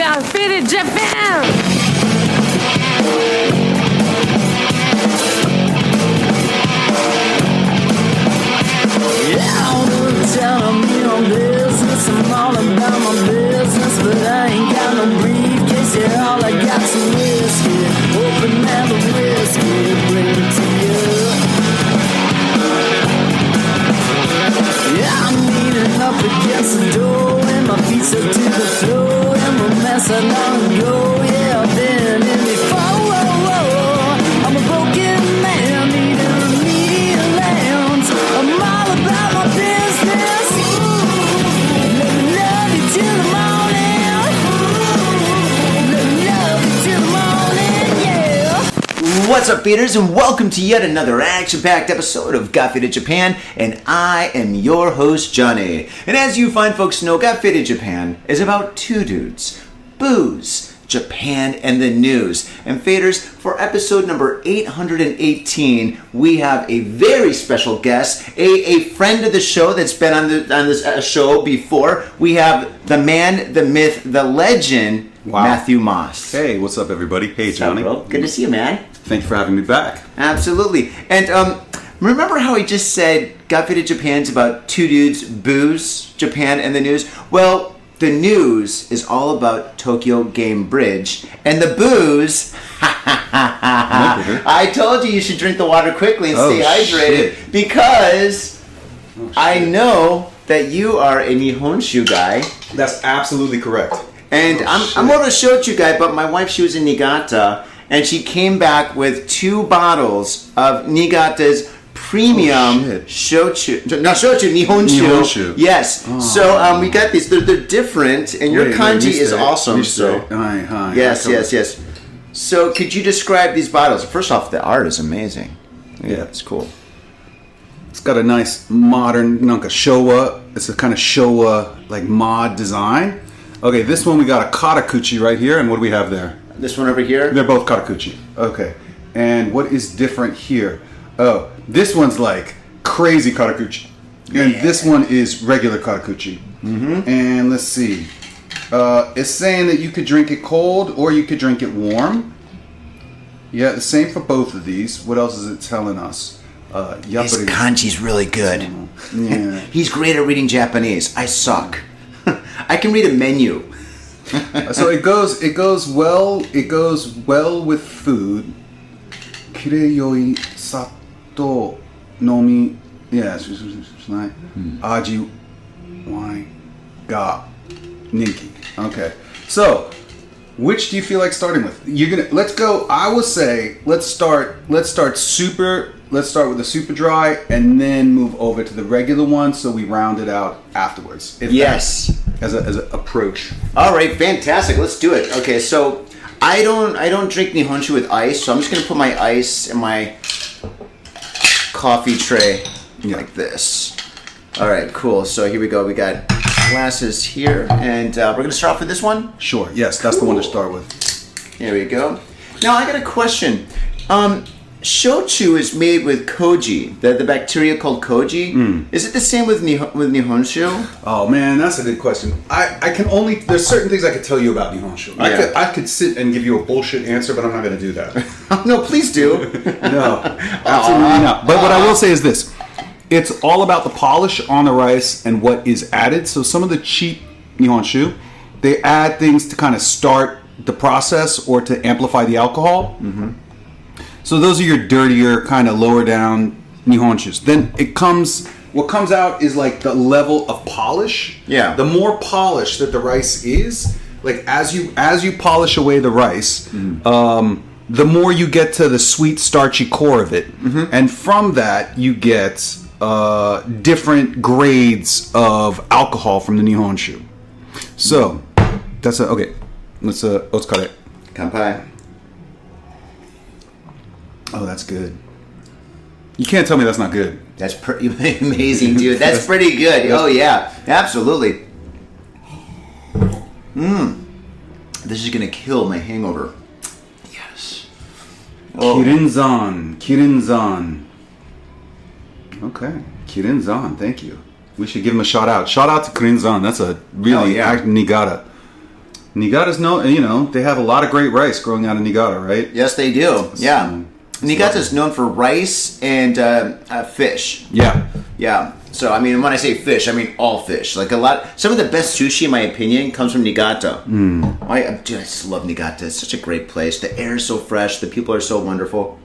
got fitted Japan. Yeah, all the time me on business. I'm all about my business, but I ain't got no briefcase. Yeah, all I got's some whiskey. Open and the whiskey, bring it to you. Yeah, I'm leaning up against the door, and my feet stuck to the floor, and we're messing on the go. Yeah, I've been in before. I'm a broken man, needing immediate lands. I'm all about my business. Let me love you till the morning. Let me love you till the morning, yeah. What's up, feeders, and welcome to yet another action-packed episode of Got Fitted Japan, and I am your host, Johnny. And as you fine folks know, Got Fitted Japan is about two dudes, booze, Japan, and the news. And faders, for episode number 818, we have a very special guest, a friend of the show that's been on this show before. We have the man, the myth, the legend, Wow. Matthew Moss. Hey, what's up, everybody? Hey, Johnny. What's up, bro? Good to see you, man. Thank you for having me back. Absolutely. And remember how he just said Got Fitted Japan's about two dudes, booze, Japan, and the news? Well, the news is all about Tokyo Game Bridge. And the booze, I told you should drink the water quickly and stay hydrated. Shit. Because I know that you are a Nihonshu guy. That's absolutely correct. And I'm more of a shochu guy, but my wife, she was in Niigata, and she came back with 2 bottles of Niigata's premium shochu. Not shochu, Nihonshu. Yes. Oh. So we got these. They're different, and your kanji is awesome. So yes. So could you describe these bottles? First off, the art is amazing. Yeah, it's cool. It's got a nice modern, Showa. It's a kind of Showa like mod design. Okay, this one we got a katakuchi right here, and what do we have there? This one over here? They're both katakuchi. Okay. And what is different here? Oh, this one's like crazy katakuchi. And this one is regular katakuchi. Mm-hmm. And let's see. It's saying that you could drink it cold or you could drink it warm. Yeah, the same for both of these. What else is it telling us? His kanji's really good. Yeah. He's great at reading Japanese. I suck. I can read a menu. So it goes well with food. Kireyoi sato nomi. Yes, aji wai ga ninki. Okay. So, which do you feel like starting with? Let's go. I will say let's start with the super dry and then move over to the regular one so we round it out afterwards. Yes. As an approach. All right, fantastic. Let's do it. Okay, so I don't drink Nihonshu with ice, so I'm just going to put my ice in my coffee tray like this. All right, cool. So here we go. We got glasses here, and we're going to start off with this one? Sure. Yes, that's the one to start with. Here we go. Now, I got a question. Shochu is made with koji, the bacteria called koji. Is it the same with Nihonshu? Oh man, that's a good question. I can only, there's certain things I could tell you about Nihonshu. Yeah. I could sit and give you a bullshit answer, but I'm not going to do that. No, please do. No, absolutely not. But what I will say is this. It's all about the polish on the rice and what is added. So some of the cheap Nihonshu, they add things to kind of start the process or to amplify the alcohol. Mm-hmm. So those are your dirtier, kind of lower down Nihonshus. Then what comes out is like the level of polish. Yeah. The more polished that the rice is, like as you polish away the rice, the more you get to the sweet, starchy core of it. Mm-hmm. And from that, you get different grades of alcohol from the Nihonshu. So, that's okay. Let's otsukare. Kanpai. Oh, that's good. You can't tell me that's not good. That's pretty amazing, dude. That's pretty good. Oh, yeah. Absolutely. This is going to kill my hangover. Yes. Oh. Kirin-zan. Okay. Kirin-zan, thank you. We should give him a shout out. Shout out to Kirin-zan. That's a really Niigata. Niigata's they have a lot of great rice growing out of Niigata, right? Yes, they do. Yeah. Niigata is known for rice and fish. Yeah. Yeah. So, I mean, when I say fish, I mean all fish. Like some of the best sushi, in my opinion, comes from Niigata. I just love Niigata. It's such a great place. The air is so fresh. The people are so wonderful.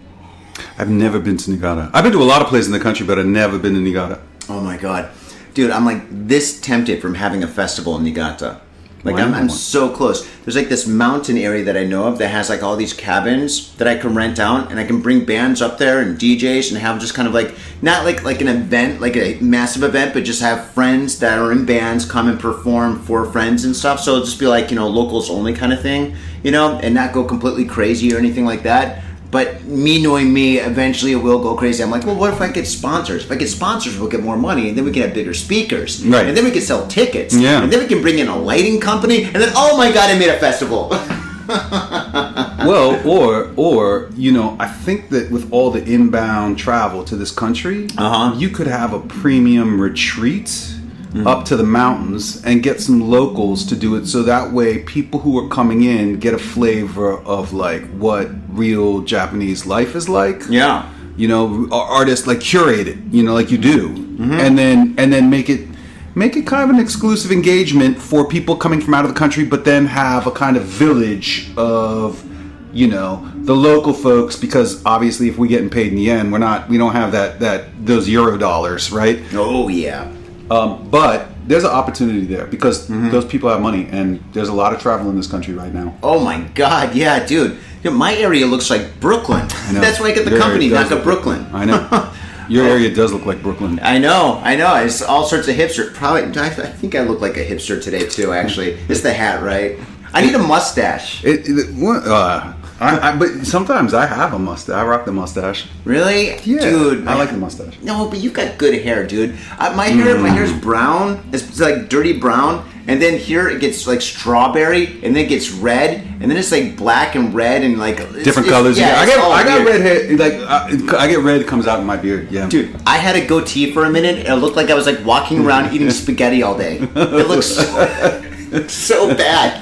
I've never been to Niigata. I've been to a lot of places in the country, but I've never been to Niigata. Oh my God. Dude, I'm like this tempted from having a festival in Niigata. Like I'm so close. There's like this mountain area that I know of that has like all these cabins that I can rent out, and I can bring bands up there and DJs and have just kind of like not like an event, like a massive event, but just have friends that are in bands come and perform for friends and stuff. So it'll just be like, locals only kind of thing, and not go completely crazy or anything like that. But me knowing me, eventually it will go crazy. I'm like, well, what if I get sponsors? If I get sponsors, we'll get more money, and then we can have bigger speakers. Right. And then we can sell tickets. Yeah. And then we can bring in a lighting company, and then, oh my God, I made a festival. Well, or I think that with all the inbound travel to this country, you could have a premium retreat up to the mountains and get some locals to do it, so that way people who are coming in get a flavor of like what real Japanese life is like. Yeah. Artists like curate it, like you do, and then make it kind of an exclusive engagement for people coming from out of the country, but then have a kind of village of the local folks, because obviously if we're getting paid in the yen, we don't have those euro dollars, right? Oh yeah. But there's an opportunity there because those people have money, and there's a lot of travel in this country right now. Oh my God, yeah, dude. My area looks like Brooklyn. I know. That's why I get the Your company, area not the Brooklyn. I know. Your area does look like Brooklyn. I know. It's all sorts of hipster. Probably, I think I look like a hipster today too. Actually, it's the hat, right? I need a mustache. But sometimes I have a mustache. I rock the mustache. Really? Yeah, dude. I like the mustache. No, but you've got good hair, dude. My hair's brown. It's like dirty brown, and then here it gets like strawberry, and then it gets red, and then it's like black and red and like different colors. Yeah, I got red hair. Like I get red. It comes out in my beard. Yeah, dude. I had a goatee for a minute, and it looked like I was like walking around eating spaghetti all day. It looks so bad.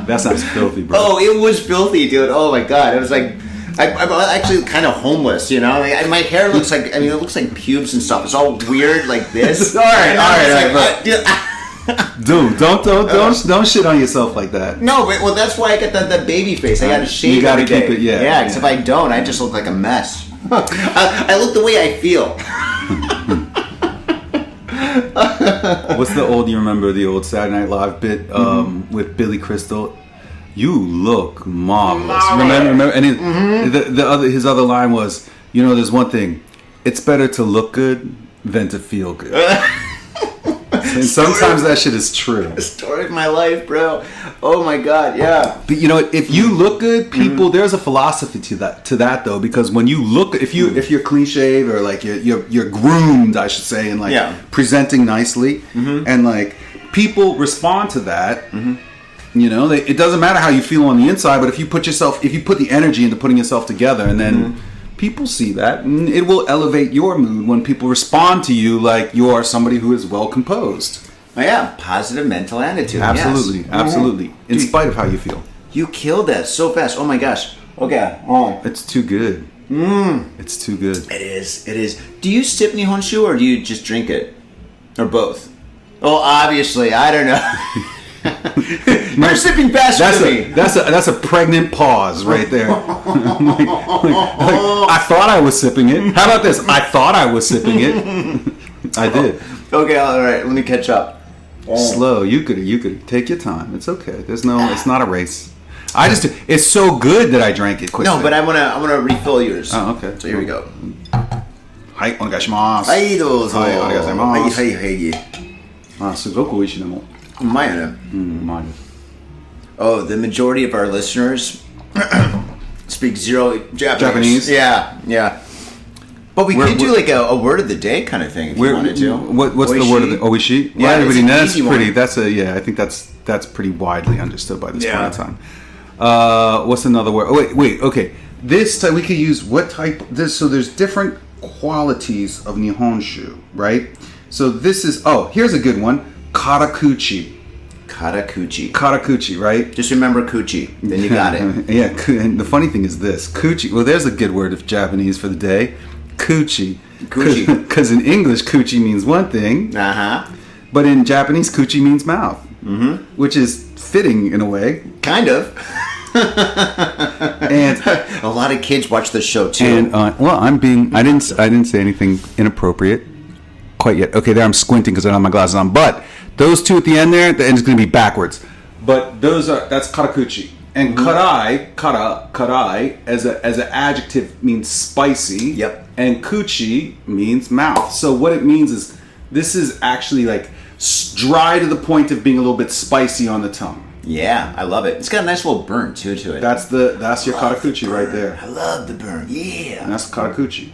That sounds filthy, bro. Oh, it was filthy, dude. Oh my God, it was like I'm actually kind of homeless, Like, my hair looks like it looks like pubes and stuff. It's all weird like this. all right. Dude, don't shit on yourself like that. No, but that's why I got the baby face. I got to shave. You got to every keep day. it, yeah. Yeah, because if I don't, I just look like a mess. I look the way I feel. You remember the old Saturday Night Live bit with Billy Crystal? You look marvelous. Remember? And his other line was, there's one thing. It's better to look good than to feel good. And sometimes that shit is true. The story of my life, bro. Oh my God, yeah. But if you look good, people, there's a philosophy to that though, because when you look, if you're clean shaved or like you're groomed, I should say, and like presenting nicely, and like people respond to that. It doesn't matter how you feel on the inside, but if you put the energy into putting yourself together, and then people see that, and it will elevate your mood when people respond to you like you are somebody who is well composed. Oh, yeah, positive mental attitude. Absolutely, yes. Absolutely. In spite of how you feel. You killed that so fast. Oh my gosh. Okay. Oh. It's too good. It's too good. It is. Do you sip Nihonshu or do you just drink it? Or both? Oh, obviously. I don't know. You're sipping faster than me. That's a pregnant pause right there. I thought I was sipping it. How about this? I thought I was sipping it. I did. Okay, all right. Let me catch up. Slow. You could take your time. It's okay. It's not a race. It's so good that I drank it quickly. No, but I wanna refill yours. Oh, okay. So here we go. はい、お願いします。はい、どうぞ。はい、ありがとうございます。はい。あ、すごく美味しいねもう。うまいよね。うまいです。Oh, the majority of our listeners speak zero Japanese. Japanese? Yeah. But we could do like a word of the day kind of thing if you wanted to. What's the word of the oishi? Yeah, everybody knows. That's pretty. One. I think that's pretty widely understood by this point in time. What's another word? Oh, wait. Okay. This time we could use what type? So there's different qualities of Nihonshu, right? So this is. Oh, here's a good one. Karakuchi. Karakuchi, right? Just remember Kuchi, then you got it. Yeah, and the funny thing is this. Kuchi, well, there's a good word of Japanese for the day. Kuchi. Because in English, Kuchi means one thing. Uh-huh. But in Japanese, Kuchi means mouth. Mm-hmm. Which is fitting in a way. Kind of. And a lot of kids watch this show too. And well, I didn't say anything inappropriate quite yet. Okay, there I'm squinting because I don't have my glasses on. But those two at the end there, the end is going to be backwards. But that's karakuchi. And karai as an adjective means spicy. Yep. And kuchi means mouth. So what it means is this is actually like dry to the point of being a little bit spicy on the tongue. Yeah, I love it. It's got a nice little burn too to it. That's your karakuchi right there. I love the burn. Yeah. And that's karakuchi.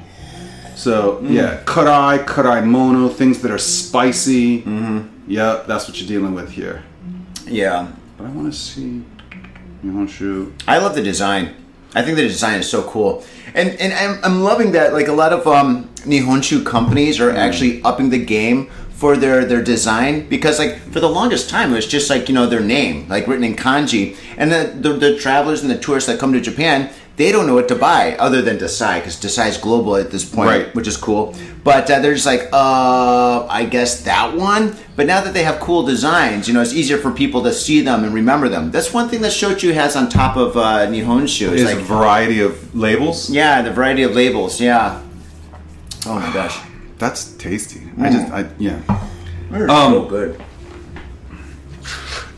So yeah, karai mono, things that are spicy. Mm-hmm. Yeah, that's what you're dealing with here. Yeah. But I want to see Nihonshu. I love the design. I think the design is so cool, and I'm loving that. Like a lot of Nihonshu companies are actually upping the game for their design, because like for the longest time it was just like, you know, their name like written in kanji, and the travelers and the tourists that come to Japan, they don't know what to buy other than Desai, because Desai is global at this point, right, which is cool. But they're just like, I guess that one. But now that they have cool designs, you know, it's easier for people to see them and remember them. That's one thing that shochu has on top of Nihonshu. Is like a variety of labels. Yeah, the variety of labels. Yeah. Oh my gosh. That's tasty. They're so good.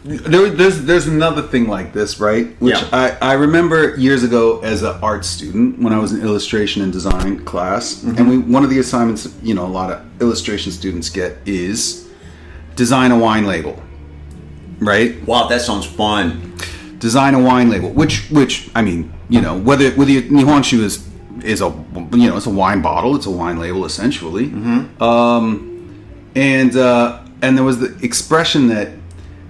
There's another thing like this, right? Which I remember years ago as an art student when I was in illustration and design class, and one of the assignments, you know, a lot of illustration students get is design a wine label, right? Wow, that sounds fun. Design a wine label, which I mean, you know, whether Nihonshu is a, you know, it's a wine bottle, it's a wine label essentially. And there was the expression that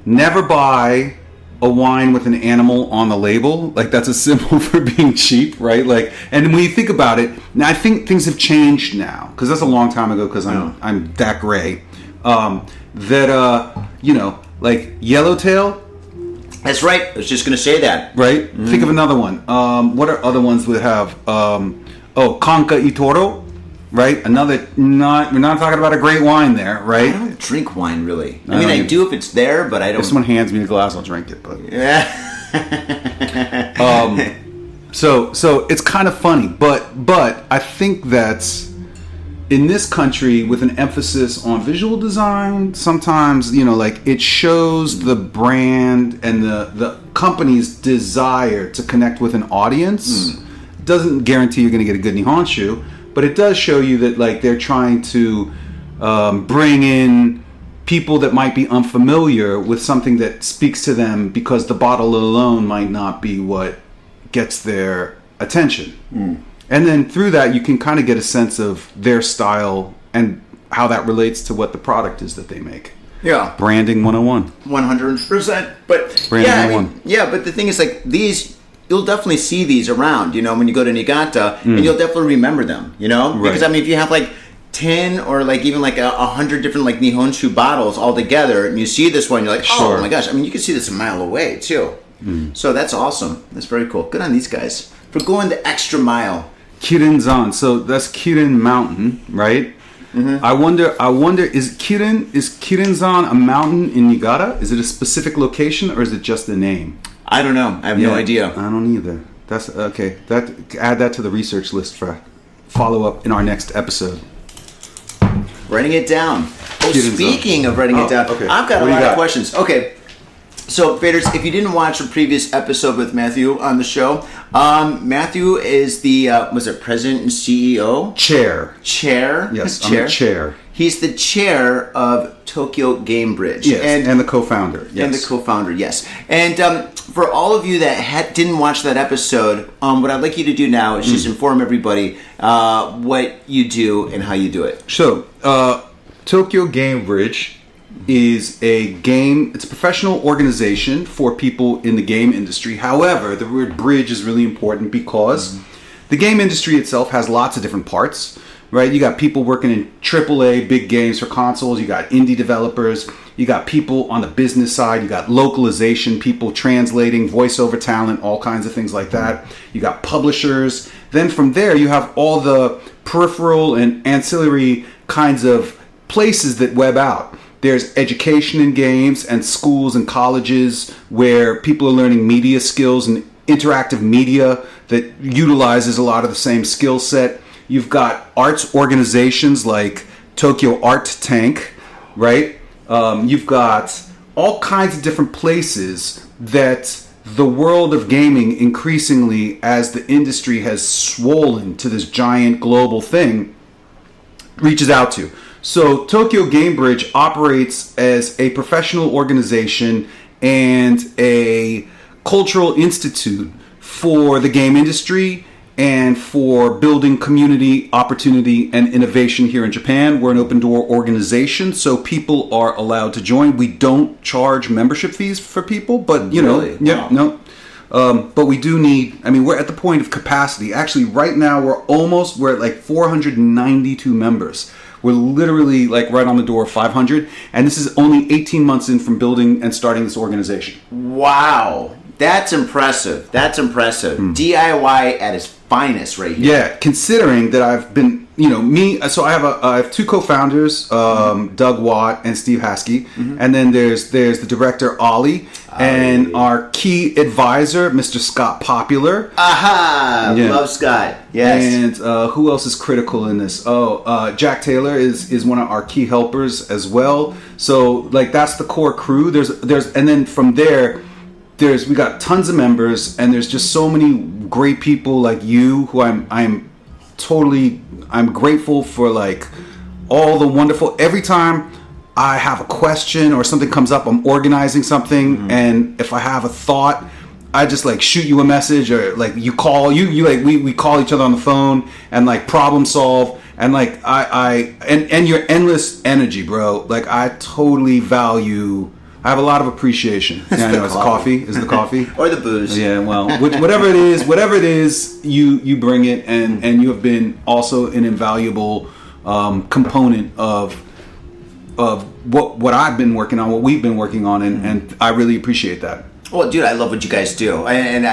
never buy a wine with an animal on the label. Like, that's a symbol for being cheap, right? Like, and when you think about it, now I think things have changed now, because that's a long time ago, because I'm that gray. You know, like Yellowtail. That's right. I was just going to say that. Right? Think of another one. What are other ones that have? Kanka Itoro. Right? We're not talking about a great wine there, right? I don't drink wine, really. I mean, I do if it's there, but I don't. If someone hands me a glass, I'll drink it. But yeah. So it's kind of funny, but I think that's in this country with an emphasis on visual design. Sometimes, you know, like it shows the brand and the company's desire to connect with an audience. Doesn't guarantee you're going to get a good Nihonshu. But it does show you that, like, they're trying to bring in people that might be unfamiliar with something that speaks to them, because the bottle alone might not be what gets their attention. And then through that, you can kind of get a sense of their style and how that relates to what the product is that they make. Yeah. Branding 101. 100%. But Branding yeah, 101. But the thing is, like, these... You'll definitely see these around, you know, when you go to Niigata, and you'll definitely remember them, you know? Right. Because, I mean, if you have, like, 10 or, like, even, like, 100 different, like, Nihonshu bottles all together, and you see this one, you're like, oh, my gosh. I mean, you can see this a mile away, too. So that's awesome. That's very cool. Good on these guys for going the extra mile. Kirinzan. So that's Kirin Mountain, right? I wonder, is Kirinzan a mountain in Niigata? Is it a specific location, or is it just a name? I don't know. I have no idea. I don't either. That's okay. Add that to the research list for follow up in our next episode. Writing it down. Oh, speaking of writing it down, okay. I've got a lot of questions. Okay. So, Faders, if you didn't watch the previous episode with Matthew on the show, Matthew is the, was it president and CEO? Chair. Chair? Yes, I'm the chair. He's the chair of Tokyo Game Bridge. Yes, and the co-founder. Yes. And the co-founder, yes. And for all of you that didn't watch that episode, what I'd like you to do now is just inform everybody what you do and how you do it. So, Tokyo Game Bridge is it's a professional organization for people in the game industry. However, the word bridge is really important because the game industry itself has lots of different parts, right? You got people working in AAA big games for consoles, you got indie developers, You got people on the business side. You got localization, people translating, voiceover talent, all kinds of things like that. You got publishers. Then from there, you have all the peripheral and ancillary kinds of places that web out. There's education in games and schools and colleges where people are learning media skills and interactive media that utilizes a lot of the same skill set. You've got arts organizations like Tokyo Art Tank, right? You've got all kinds of different places that the world of gaming increasingly, as the industry has swollen to this giant global thing, reaches out to. So Tokyo Game Bridge operates as a professional organization and a cultural institute for the game industry and for building community opportunity and innovation here in Japan. We're an open door organization, so people are allowed to join. We don't charge membership fees for people, but Really? yeah, Wow. no. But we do need, we're at the point of capacity. Actually, right now, we're at like 492 members. We're literally like right on the door of 500. And this is only 18 months in from building and starting this organization. Wow. That's impressive. That's impressive. DIY at its finest right here. Yeah, considering that I've been, so I have two co-founders, Doug Watt and Steve Haskey, and then there's the director Ollie, and our key advisor, Mr. Scott Popular. Aha! Yeah. Love Scott. Yes. And who else is critical in this? Jack Taylor is one of our key helpers as well. So like that's the core crew. There's and then from there, we got tons of members, and there's just so many great people like you who I'm grateful for, like all the wonderful. Every time I have a question or something comes up, I'm organizing something, and if I have a thought, I just like shoot you a message, or like you call we call each other on the phone and like problem solve, and like and your endless energy, bro. Like I totally value. I have a lot of appreciation. Yeah, I know it's coffee. Is the coffee or the booze? Yeah, well, whatever it is, you bring it, and you have been also an invaluable component of what I've been working on, what we've been working on, and I really appreciate that. Well, dude, I love what you guys do, and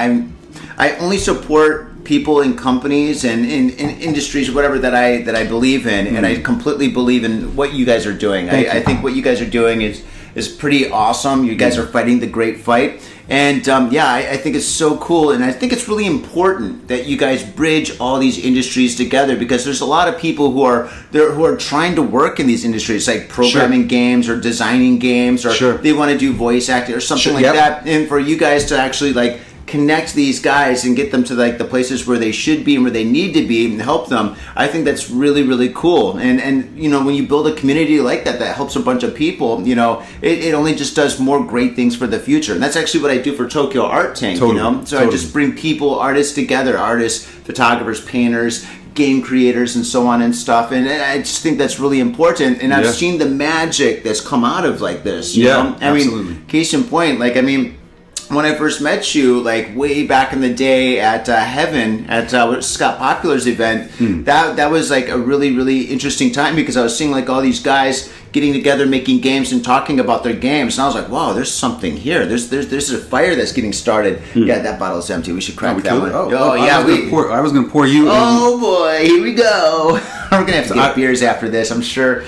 I only support people in companies and in industries, whatever that I believe in, and I completely believe in what you guys are doing. I think what you guys are doing is pretty awesome. You guys are fighting the great fight, and I think it's so cool, and I think it's really important that you guys bridge all these industries together, because there's a lot of people who are trying to work in these industries, like programming games or designing games, or they want to do voice acting or something like that, and for you guys to actually like connect these guys and get them to like the places where they should be and where they need to be and help them. I think that's really, really cool. And when you build a community like that helps a bunch of people, it only just does more great things for the future. And that's actually what I do for Tokyo Art Tank, So I just bring people, artists together, artists, photographers, painters, game creators, and so on and stuff. And I just think that's really important. And I've seen the magic that's come out of like this. You know? Absolutely. Case in point, when I first met you, like way back in the day at Heaven, at Scott Popular's event, that was like a really, really interesting time, because I was seeing like all these guys getting together, making games and talking about their games, and I was like, wow, there's something here. There's a fire that's getting started. Yeah, that bottle's empty. We should crack that one. I was gonna pour you. Oh boy, here we go. We're gonna have to get beers after this, I'm sure.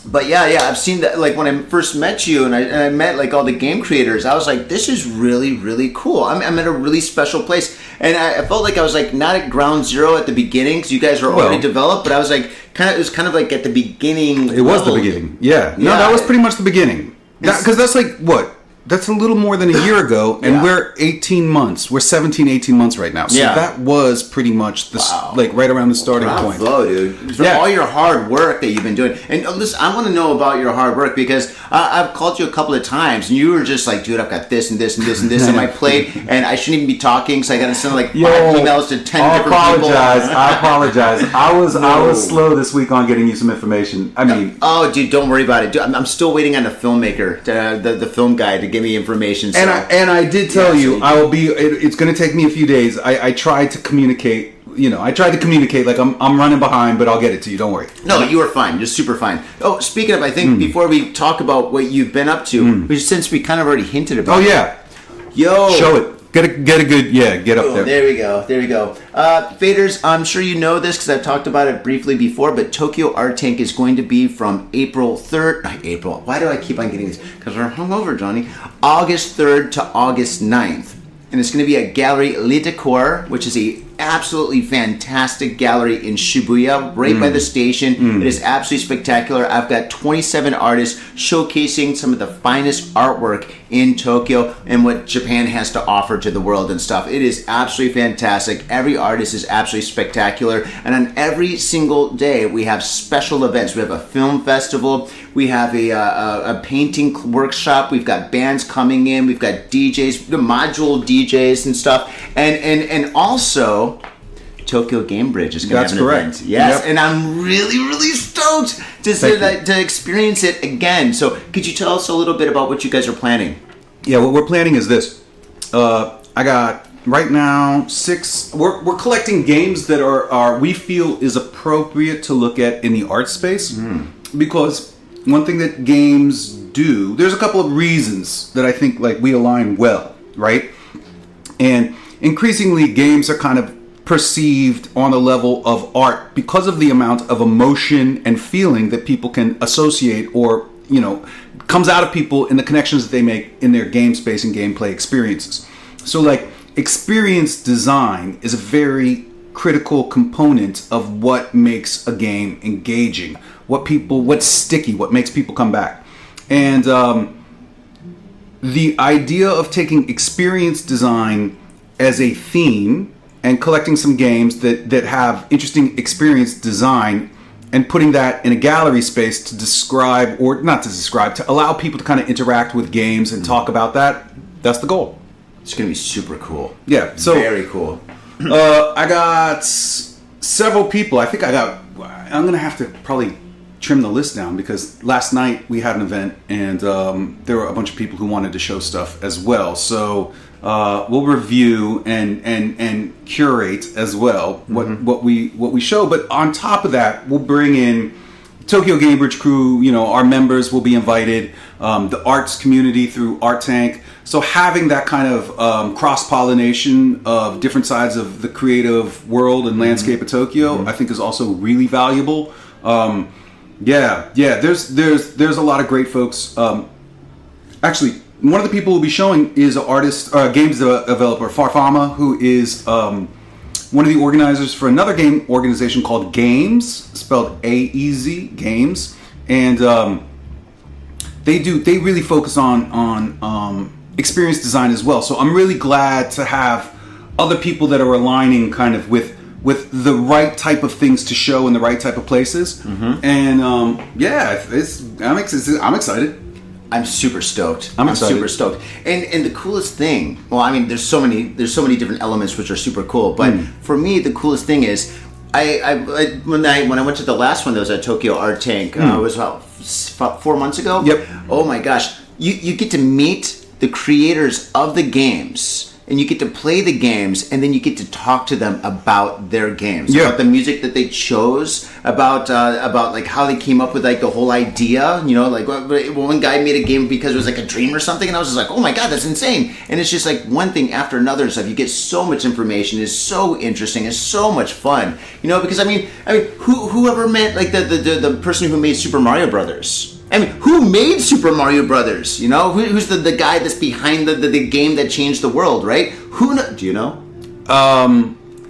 But yeah, I've seen that. Like when I first met you, and I met like all the game creators, I was like, this is really, really cool. I'm at a really special place, and I felt like I was like not at ground zero at the beginning, because you guys were already developed. But I was like, it was kind of like at the beginning. It was the beginning. Yeah. No, that was pretty much the beginning. Because that's like what. That's a little more than a year ago, and we're 18 months. We're 17, 18 months right now. So that was pretty much like right around the starting point. Bravo, dude. For all your hard work that you've been doing. And listen, I want to know about your hard work, because I've called you a couple of times, and you were just like, dude, I've got this and this and this and this on my plate, and I shouldn't even be talking, so I got to send like 5 emails to 10 different people. I apologize. I was slow this week on getting you some information. Oh, dude, don't worry about it. Dude, I'm still waiting on the filmmaker, the film guy, to give me information. So. And I did tell you I will be. It's going to take me a few days. I tried to communicate I tried to communicate like I'm running behind, but I'll get it to you. Don't worry. No, you were fine. You're super fine. Oh, speaking of, I think before we talk about what you've been up to, since we kind of already hinted about. Oh yeah. Yo. Show it. Get a good, get up there. There we go. Faders, I'm sure you know this because I've talked about it briefly before, but Tokyo Art Tank is going to be from April 3rd. Why do I keep on getting this? Because we're hungover, Johnny. August 3rd to August 9th. And it's going to be at Gallery Le Decor, which is a absolutely fantastic gallery in Shibuya, right by the station. It is absolutely spectacular. I've got 27 artists showcasing some of the finest artwork in Tokyo and what Japan has to offer to the world and stuff. It is absolutely fantastic. Every artist is absolutely spectacular. And on every single day, we have special events. We have a film festival. We have a painting workshop. We've got bands coming in. We've got DJs, the module DJs and stuff. And also, Tokyo Game Bridge is going to have an event. Yes, and I'm really, really stoked to experience it again. So could you tell us a little bit about what you guys are planning? Yeah, what we're planning is this. I got, right now, 6... We're collecting games that are we feel is appropriate to look at in the art space. Because one thing that games do... There's a couple of reasons that I think like we align well, right? And increasingly, games are kind of perceived on a level of art because of the amount of emotion and feeling that people can associate or, comes out of people in the connections that they make in their game space and gameplay experiences. So, like, experience design is a very critical component of what makes a game engaging, what's sticky, what makes people come back. And the idea of taking experience design as a theme and collecting some games that have interesting experience design and putting that in a gallery space to describe, or not to describe, to allow people to kind of interact with games and talk about that's the goal. It's going to be super cool. Yeah. So very cool. I got several people. I'm going to have to probably trim the list down because last night we had an event and there were a bunch of people who wanted to show stuff as well. So we'll review and curate as well what we show. But on top of that, we'll bring in Tokyo Game Bridge crew. Our members will be invited. The arts community through Art Tank. So having that kind of cross-pollination of different sides of the creative world and landscape of Tokyo, I think is also really valuable. There's a lot of great folks. Actually, one of the people we'll be showing is an artist, games developer, Farfama, who is one of the organizers for another game organization called Games, spelled AEZ, Games, and they really focus on experience design as well. So I'm really glad to have other people that are aligning kind of with the right type of things to show in the right type of places. And I'm excited. I'm super stoked. I'm excited. Super stoked. And the coolest thing, well, I mean, there's so many different elements which are super cool. But for me, the coolest thing is, when I went to the last one that was at Tokyo Art Tank, it was about 4 months ago. Yep. Oh my gosh, you get to meet the creators of the games. And you get to play the games, and then you get to talk to them about their games, about the music that they chose, about like how they came up with like the whole idea. Like one guy made a game because it was like a dream or something, and I was just like, oh my god, that's insane. And it's just like one thing after another and stuff. You get so much information. It's so interesting. It's so much fun. Because I mean, whoever met like the person who made Super Mario Brothers. I mean, who made Super Mario Brothers? Who's the guy that's behind the game that changed the world, right? Do you know?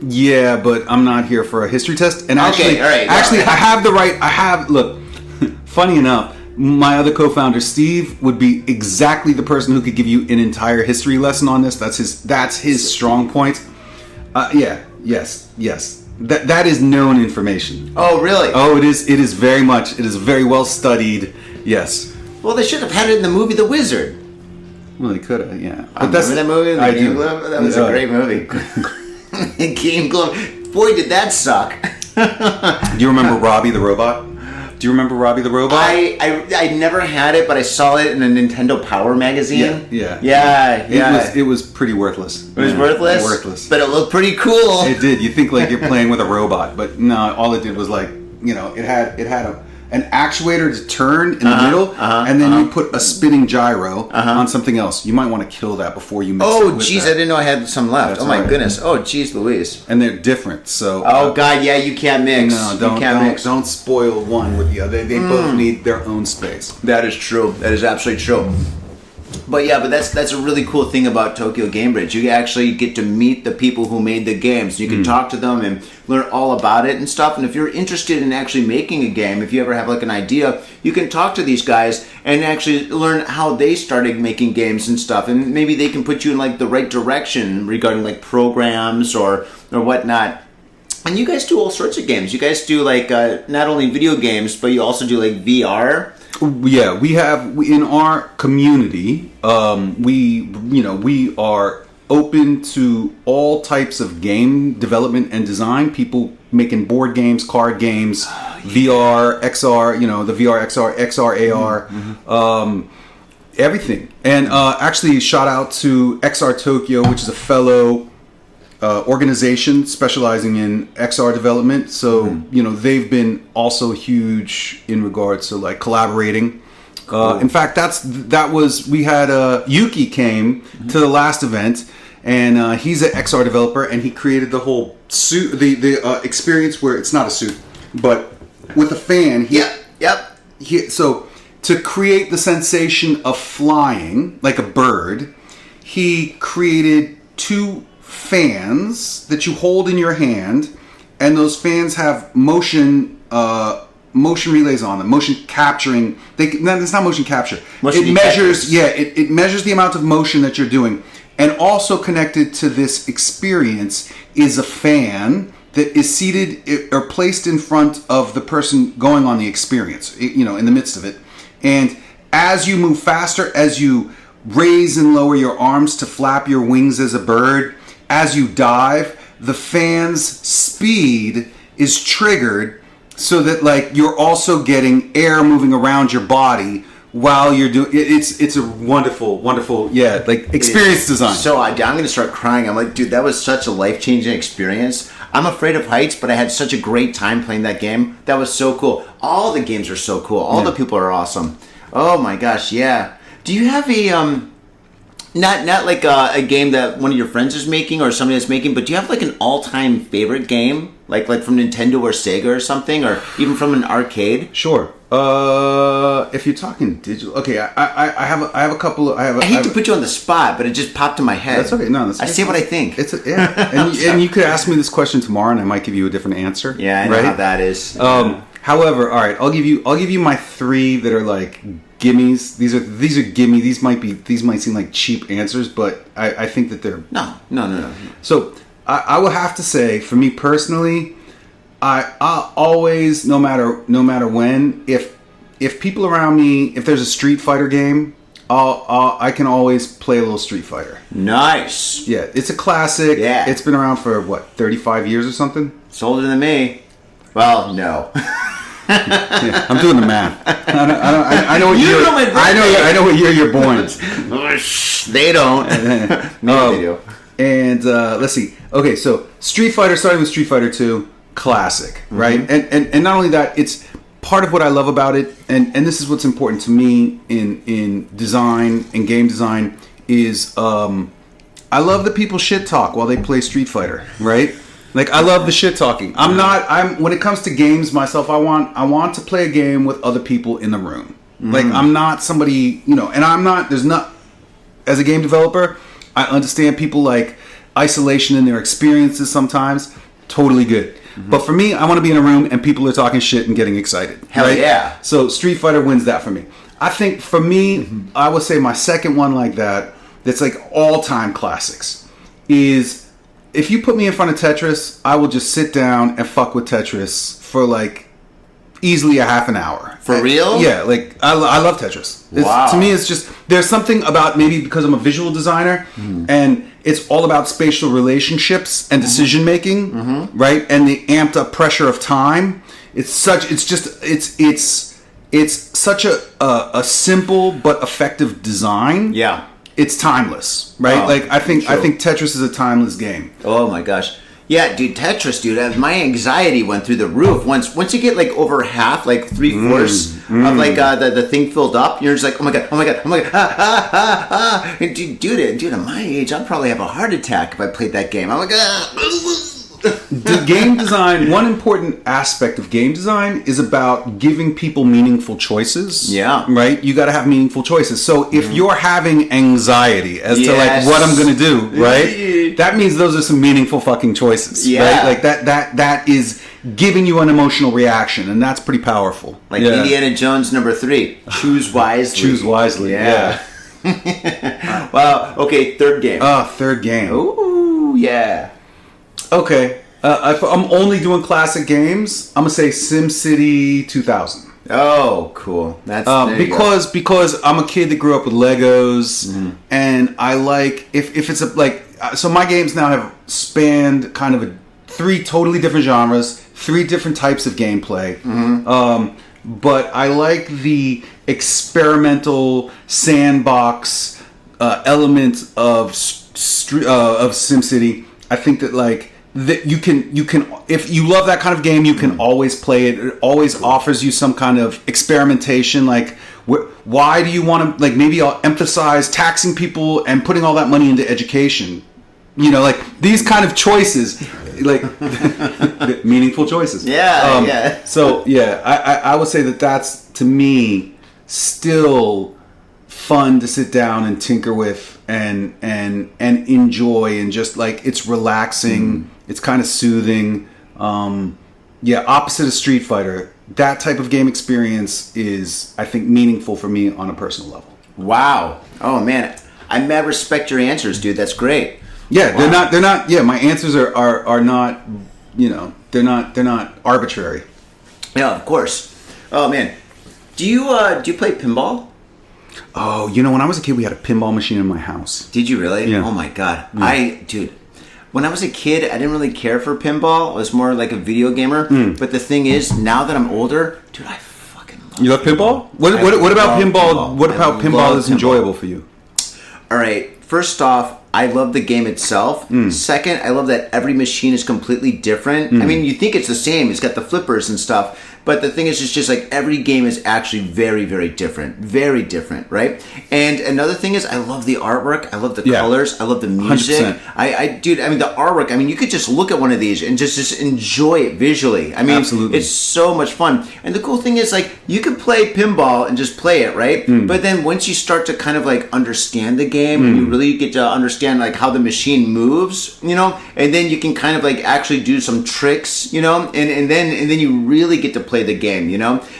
Yeah, but I'm not here for a history test. And actually, all right, actually, I have. Look, funny enough, my other co-founder Steve would be exactly the person who could give you an entire history lesson on this. That's his strong point. Yes. That is known information. Oh, really? Oh, it is very much. It is very well studied. Yes. Well, they should have had it in the movie The Wizard. Well, they could have, yeah. But remember that movie? I do. That was a great movie. Game Glove. Boy, did that suck. Do you remember Robbie the robot? Do you remember Robbie the Robot? I never had it, but I saw it in a Nintendo Power magazine. Yeah. It was pretty worthless. It was worthless? Worthless. But it looked pretty cool. It did. You think like you're playing with a robot, but no, all it did was like, it had an actuator to turn in the middle, and then you put a spinning gyro on something else. You might want to kill that before you mix it with jeez, that. I didn't know I had some left. That's oh my right. goodness. Oh jeez Louise. And they're different, so... Oh god, yeah, you can't mix. No, don't spoil one with the other. They both need their own space. That is true. That is absolutely true. But that's a really cool thing about Tokyo Game Bridge. You actually get to meet the people who made the games. You can talk to them and learn all about it and stuff. And if you're interested in actually making a game, if you ever have like an idea, you can talk to these guys and actually learn how they started making games and stuff. And maybe they can put you in like the right direction regarding like programs or whatnot. And you guys do all sorts of games. You guys do like not only video games, but you also do like VR. Yeah, we have in our community. We are open to all types of game development and design. People making board games, card games, VR, XR. The VR, XR, AR, everything. And actually, shout out to XR Tokyo, which is a fellow organization specializing in XR development. So, they've been also huge in regards to like collaborating. Cool. In fact, we had Yuki came to the last event, and he's an XR developer, and he created the whole suit, the experience where it's not a suit, but with a fan. So to create the sensation of flying like a bird, he created 2 fans that you hold in your hand, and those fans have motion relays on them, motion capturing. It's not motion capture. It measures, it measures the amount of motion that you're doing, and also connected to this experience is a fan that is seated or placed in front of the person going on the experience. In the midst of it, and as you move faster, as you raise and lower your arms to flap your wings as a bird. As you dive, the fan's speed is triggered so that like you're also getting air moving around your body while you're doing it's a wonderful experience design. So I'm going to start crying. I'm like, dude, that was such a life-changing experience. I'm afraid of heights, but I had such a great time playing that game. That was so cool. All the games are so cool. All the people are awesome. Oh my gosh, yeah. Do you have a Not like a game that one of your friends is making or somebody that's making, but do you have like an all-time favorite game, like from Nintendo or Sega or something, or even from an arcade? Sure. If you're talking digital, okay, I have a couple. I hate to put you on the spot, but it just popped in my head. That's okay. No, I say what I think. And you could ask me this question tomorrow, and I might give you a different answer. Yeah, I know how that is. However, all right, I'll give you my 3 that are like gimmies. These are gimme. These might seem like cheap answers, but I think that they're no. So I will have to say, for me personally, I always, no matter when, if people around me, if there's a Street Fighter game, I can always play a little Street Fighter. Nice. Yeah, it's a classic. Yeah, it's been around for 35 years or something. It's older than me. Well, no. Yeah, I'm doing the math. I know what year. I know what year you're born. They don't. Maybe they do. And let's see. Okay, so Street Fighter, starting with Street Fighter 2, classic, right? And not only that, it's part of what I love about it, and this is what's important to me in design and game design is I love that people shit talk while they play Street Fighter, right? Like, I love the shit talking. When it comes to games myself, I want to play a game with other people in the room. Like, I'm not somebody, as a game developer, I understand people like isolation in their experiences sometimes. Totally good. But for me, I want to be in a room and people are talking shit and getting excited. Hell right? Yeah. So Street Fighter wins that for me. I think for me, I would say my second one like that's like all-time classics is, if you put me in front of Tetris, I will just sit down and fuck with Tetris for like easily a half an hour. For real? Yeah, like I love Tetris. Wow. To me, it's just, there's something about, maybe because I'm a visual designer, and it's all about spatial relationships and decision making, right? And the amped up pressure of time. It's such a simple but effective design. Yeah. It's timeless, right? Oh, like I think sure. Tetris is a timeless game. Oh my gosh. Yeah, dude, Tetris, dude. My anxiety went through the roof once you get like over half, like 3/4 of like the thing filled up. You're just like, oh my god, And dude, at my age, I'd probably have a heart attack if I played that game. I'm like, The game design. One important aspect of game design is about giving people meaningful choices. Yeah. Right. You got to have meaningful choices. So if you're having anxiety as to like what I'm going to do, right? That means those are some meaningful fucking choices. Yeah. Right. Like that is giving you an emotional reaction, and that's pretty powerful. Like Indiana Jones #3. Choose wisely. Choose wisely. Yeah. Wow. Okay. Third game. Third game. Ooh. Yeah. Okay. I'm only doing classic games. I'm gonna say SimCity 2000. Oh, cool. That's because I'm a kid that grew up with Legos, and I like if it's so my games now have spanned kind of 3 totally different genres, 3 different types of gameplay. But I like the experimental sandbox element of SimCity. I think that that you can if you love that kind of game, you can always play it. It always offers you some kind of experimentation. Like, why do you want to maybe I'll emphasize taxing people and putting all that money into education? You know, like these kind of choices, like meaningful choices. Yeah. So yeah, I would say that's to me still fun to sit down and tinker with and enjoy, and just like it's relaxing. It's kind of soothing. Opposite of Street Fighter, that type of game experience is, I think, meaningful for me on a personal level. Wow. Oh man, I mad respect your answers, dude. That's great. Yeah, wow. They're not. Yeah, my answers are not. You know, they're not arbitrary. Yeah, of course. Oh man, do you play pinball? Oh, when I was a kid, we had a pinball machine in my house. Did you really? Yeah. Oh my god, when I was a kid, I didn't really care for pinball. I was more like a video gamer. But the thing is, now that I'm older, dude, I fucking love You love pinball? What about pinball? What about pinball is enjoyable for you? All right. First off, I love the game itself. Second, I love that every machine is completely different. I mean, you think it's the same. It's got the flippers and stuff. But the thing is, it's just like every game is actually very, very different. Very different, right? And another thing is, I love the artwork. I love the colors. I love the music. 100%. Dude, the artwork, you could just look at one of these and just enjoy it visually. Absolutely. It's so much fun. And the cool thing is, you could play pinball and just play it, right? But then once you start to kind of understand the game, and you really get to understand how the machine moves, and then you can kind of actually do some tricks, and then you really get to play the game,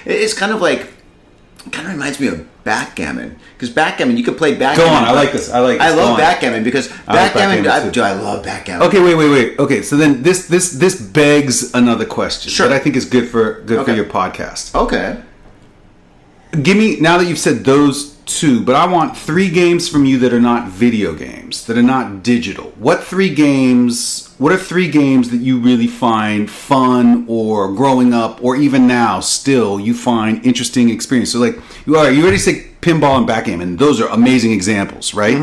It's kind of reminds me of backgammon, because backgammon, you can play backgammon. Go on, I like this. I love backgammon because backgammon. I love backgammon. Okay, wait. Okay, so then this begs another question that I think is good for your podcast. Okay. Give me, now that you've said those 2, but I want 3 games from you that are not video games, that are not digital. What are 3 games that you really find fun, or growing up, or even now still you find interesting experience? So you already say pinball and backgammon. Those are amazing examples, right?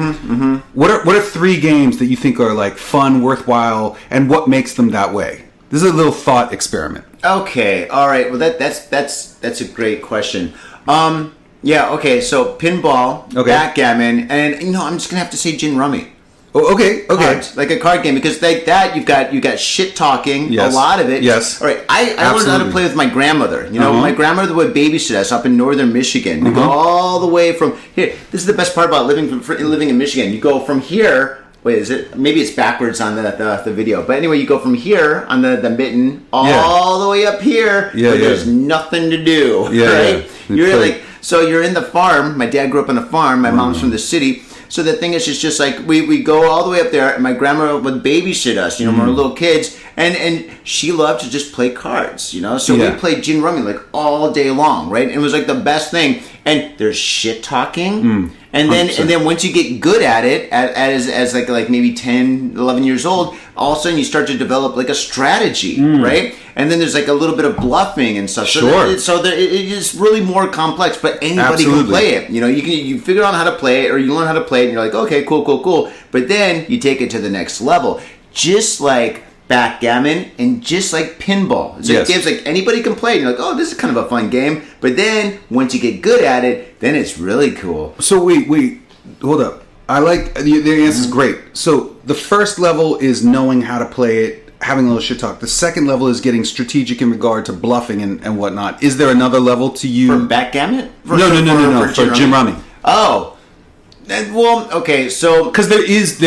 What are 3 games that you think are fun, worthwhile, and what makes them that way? This is a little thought experiment. Okay, all right. Well, that's a great question. Yeah, okay, so pinball, backgammon, and I'm just gonna have to say gin rummy. Oh, okay. Cards, like a card game, because that you've got shit talking, a lot of it. Yes. All right, I learned how to play with my grandmother. My grandmother would babysit us up in northern Michigan. You go all the way from here. This is the best part about living in Michigan. You go from here. Wait, is it? Maybe it's backwards on the video. But anyway, you go from here on the mitten all the way up here where there's nothing to do. Right? You're so you're in the farm. My dad grew up on a farm. My mom's from the city. So the thing is, it's just we go all the way up there, and my grandma would babysit us, when we were little kids, and she loved to just play cards, So we played gin rummy all day long, right? And it was the best thing. And there's shit talking, And then 100%. and then once you get good at it, as like maybe 10, 11 years old, all of a sudden you start to develop like a strategy, right? And then there's like a little bit of bluffing and stuff. Sure. So it is really more complex, but anybody Absolutely. can play it. You know, you figure out how to play it, or you learn how to play it, and you're like, okay, cool. But then you take it to the next level, just like backgammon and just like pinball. It's like games like anybody can play. And you're like, oh, this is kind of a fun game. But then once you get good at it, then it's really cool. So wait, hold up. I like the answer is great. So the first level is knowing how to play it, having a little shit talk. The second level is getting strategic in regard to bluffing and whatnot. Is there another level to you? For backgammon? No. For Jim Rummy. Oh. Well, okay, so Because there is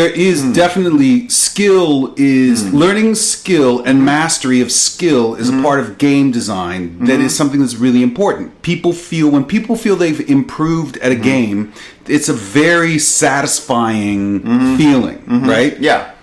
definitely skill is learning skill and mastery of skill is a part of game design that is something that's really important. When people feel they've improved at a game, it's a very satisfying feeling, right? yeah.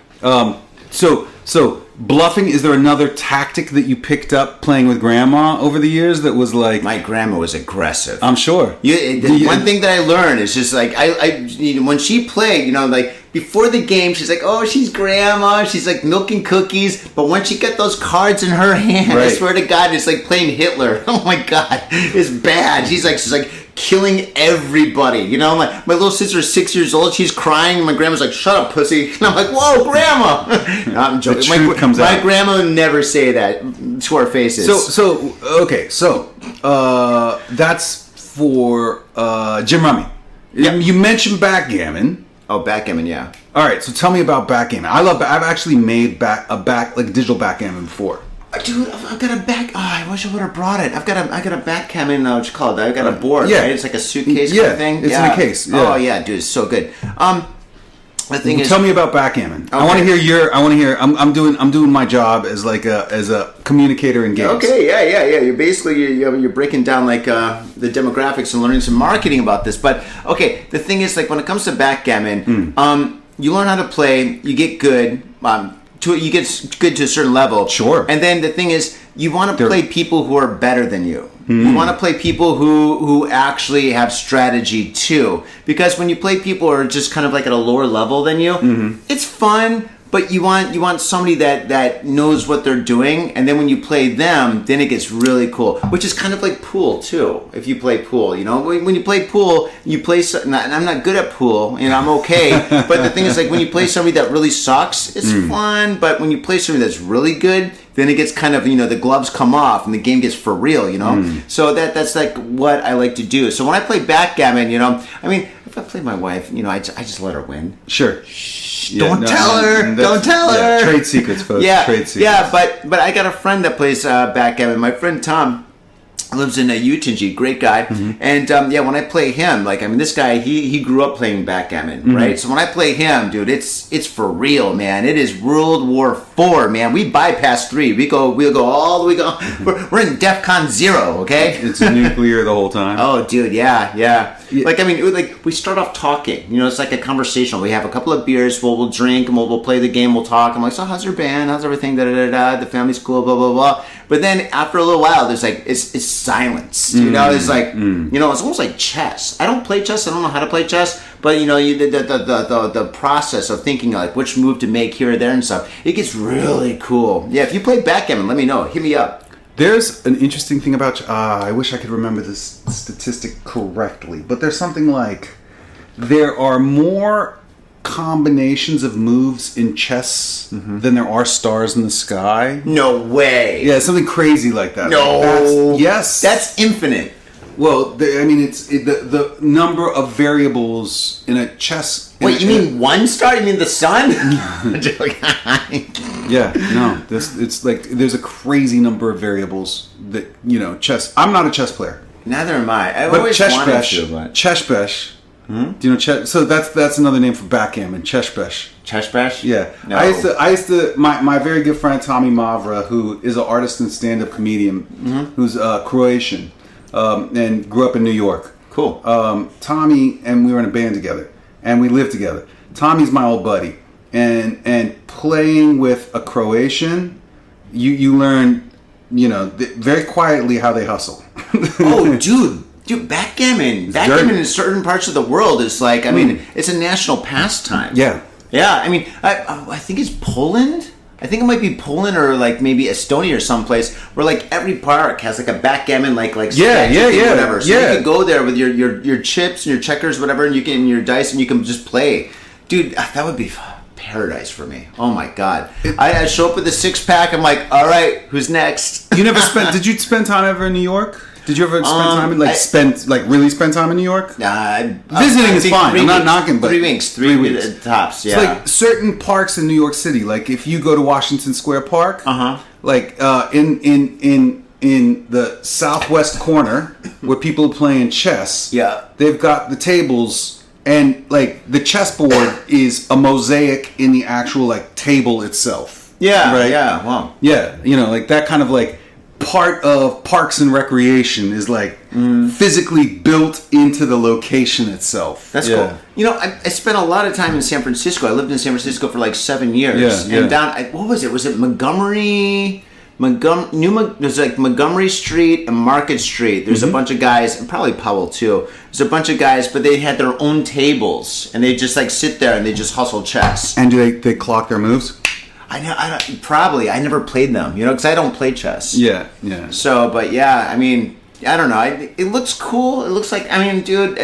So bluffing, is there another tactic that you picked up playing with grandma over the years that was like... My grandma was aggressive. I'm sure. One thing that I learned is just like when she played, you know, like before the game, she's like, oh, she's grandma, she's like milking cookies. But once she got those cards in her hand, I Right. swear to God, it's like playing Hitler. Oh my God, it's bad. She's like killing everybody. You know, my little sister's 6 years old. She's crying. And my grandma's like, shut up, pussy. And I'm like, whoa, grandma. No, I'm joking. The truth comes my out. grandma would never say that to our faces. So that's for Jim Rummy. Yeah. You mentioned backgammon. Oh, backgammon, yeah. All right, so tell me about backgammon. I've actually made digital backgammon before. Dude, I've got a back. Oh, I wish I would have brought it. I got a backgammon. What you call it? I've got a board. Yeah. Right? It's like a suitcase Yeah, kind of thing. it's in a case, yeah. Oh yeah, dude, it's so good. The thing is, Tell me about backgammon. I Okay. want to hear I'm doing my job as a communicator in games. okay, yeah. You're basically you're breaking down like the demographics and learning some marketing about this. But okay, the thing is, like when it comes to backgammon, you learn how to play. You get good. You get good to a certain level. Sure. And then the thing is, you want to play people who are better than you. You want to play people who actually have strategy too. Because when you play people who are just kind of like at a lower level than you, it's fun. But you want somebody that knows what they're doing, and then when you play them, then it gets really cool. Which is kind of like pool too. If you play pool, you know, when you play pool, you play. And I'm not good at pool, and I'm okay. But the thing is, like when you play somebody that really sucks, it's fun. But when you play somebody that's really good, then it gets kind of, you know, the gloves come off and the game gets for real, you know. So that's like what I like to do. So when I play backgammon, you know, I mean, if I play my wife, you know, I just let her win. Sure. Don't tell her. Don't tell her. Yeah, trade secrets, folks. Yeah, Trade secrets. yeah. But I got a friend that plays backgammon. My friend Tom lives in Utinji, great guy. And when I play him, like I mean, this guy he grew up playing backgammon, right? So when I play him, dude, it's for real, man. It is World War IV, man. We bypass 3. We'll go all the way. We're in DEFCON 0, okay? It's nuclear the whole time. Oh, dude, yeah. Like, I mean, like we start off talking. You know, it's like a conversation. We have a couple of beers. We'll drink and we'll play the game. We'll talk. I'm like, so how's your band? How's everything? Da da da. The family's cool. Blah blah blah. But then after a little while, there's like it's silence. You know, it's like you know, it's almost like chess. I don't play chess. I don't know how to play chess. But you know, the process of thinking like which move to make here or there and stuff, it gets really cool. Yeah, if you play backgammon, let me know. Hit me up. There's an interesting thing about... I wish I could remember this statistic correctly, but there's something like there are more combinations of moves in chess than there are stars in the sky. No way. Yeah, something crazy like that. No. Yes. That's infinite. Well, it's the number of variables in a chess... Wait, you mean one star? You mean the sun? Yeah, no. It's like there's a crazy number of variables that, you know, chess... I'm not a chess player. Neither am I. I've But always wanted to, but... Cheshbesh. Do you know chess? So that's another name for backgammon. Cheshbesh. Cheshbesh? Yeah. No. I used to my very good friend Tommy Mavra, who is an artist and stand-up comedian, who's Croatian, and grew up in New York. Cool. Tommy and we were in a band together, and we lived together. Tommy's my old buddy, and playing with a Croatian, you learn, you know, very quietly how they hustle. Oh, dude. Dude, backgammon in certain parts of the world is like, I mean, it's a national pastime. Yeah. Yeah, I mean, I think it's Poland. I think it might be Poland or like maybe Estonia or someplace where like every park has like a backgammon like whatever. So you can go there with your chips and your checkers, whatever, and you can your dice and you can just play. Dude, that would be paradise for me. Oh my god. I show up with a 6-pack. I'm like, all right, who's next? You never spent? Did you spend time ever in New York? Did you ever spend time in really spend time in New York? Visiting is fine. I'm not knocking, but 3 weeks, 3 weeks tops. Yeah. It's like certain parks in New York City. Like if you go to Washington Square Park, like in the southwest corner where people are playing chess, they've got the tables. And like the chessboard is a mosaic in the actual like table itself. Yeah, right. Yeah, wow. Yeah, you know, like that kind of like part of Parks and Recreation is like physically built into the location itself. That's cool. You know, I spent a lot of time in San Francisco. I lived in San Francisco for like 7 years. And down, what was it? Was it Montgomery? There's like Montgomery Street and Market Street. There's a bunch of guys, and probably Powell too. There's a bunch of guys, but they had their own tables, and they just like sit there and they just hustle chess. And do they clock their moves? I never played them, you know, because I don't play chess. Yeah. So, but yeah, I mean, I don't know. It looks cool. It looks like, I mean, dude,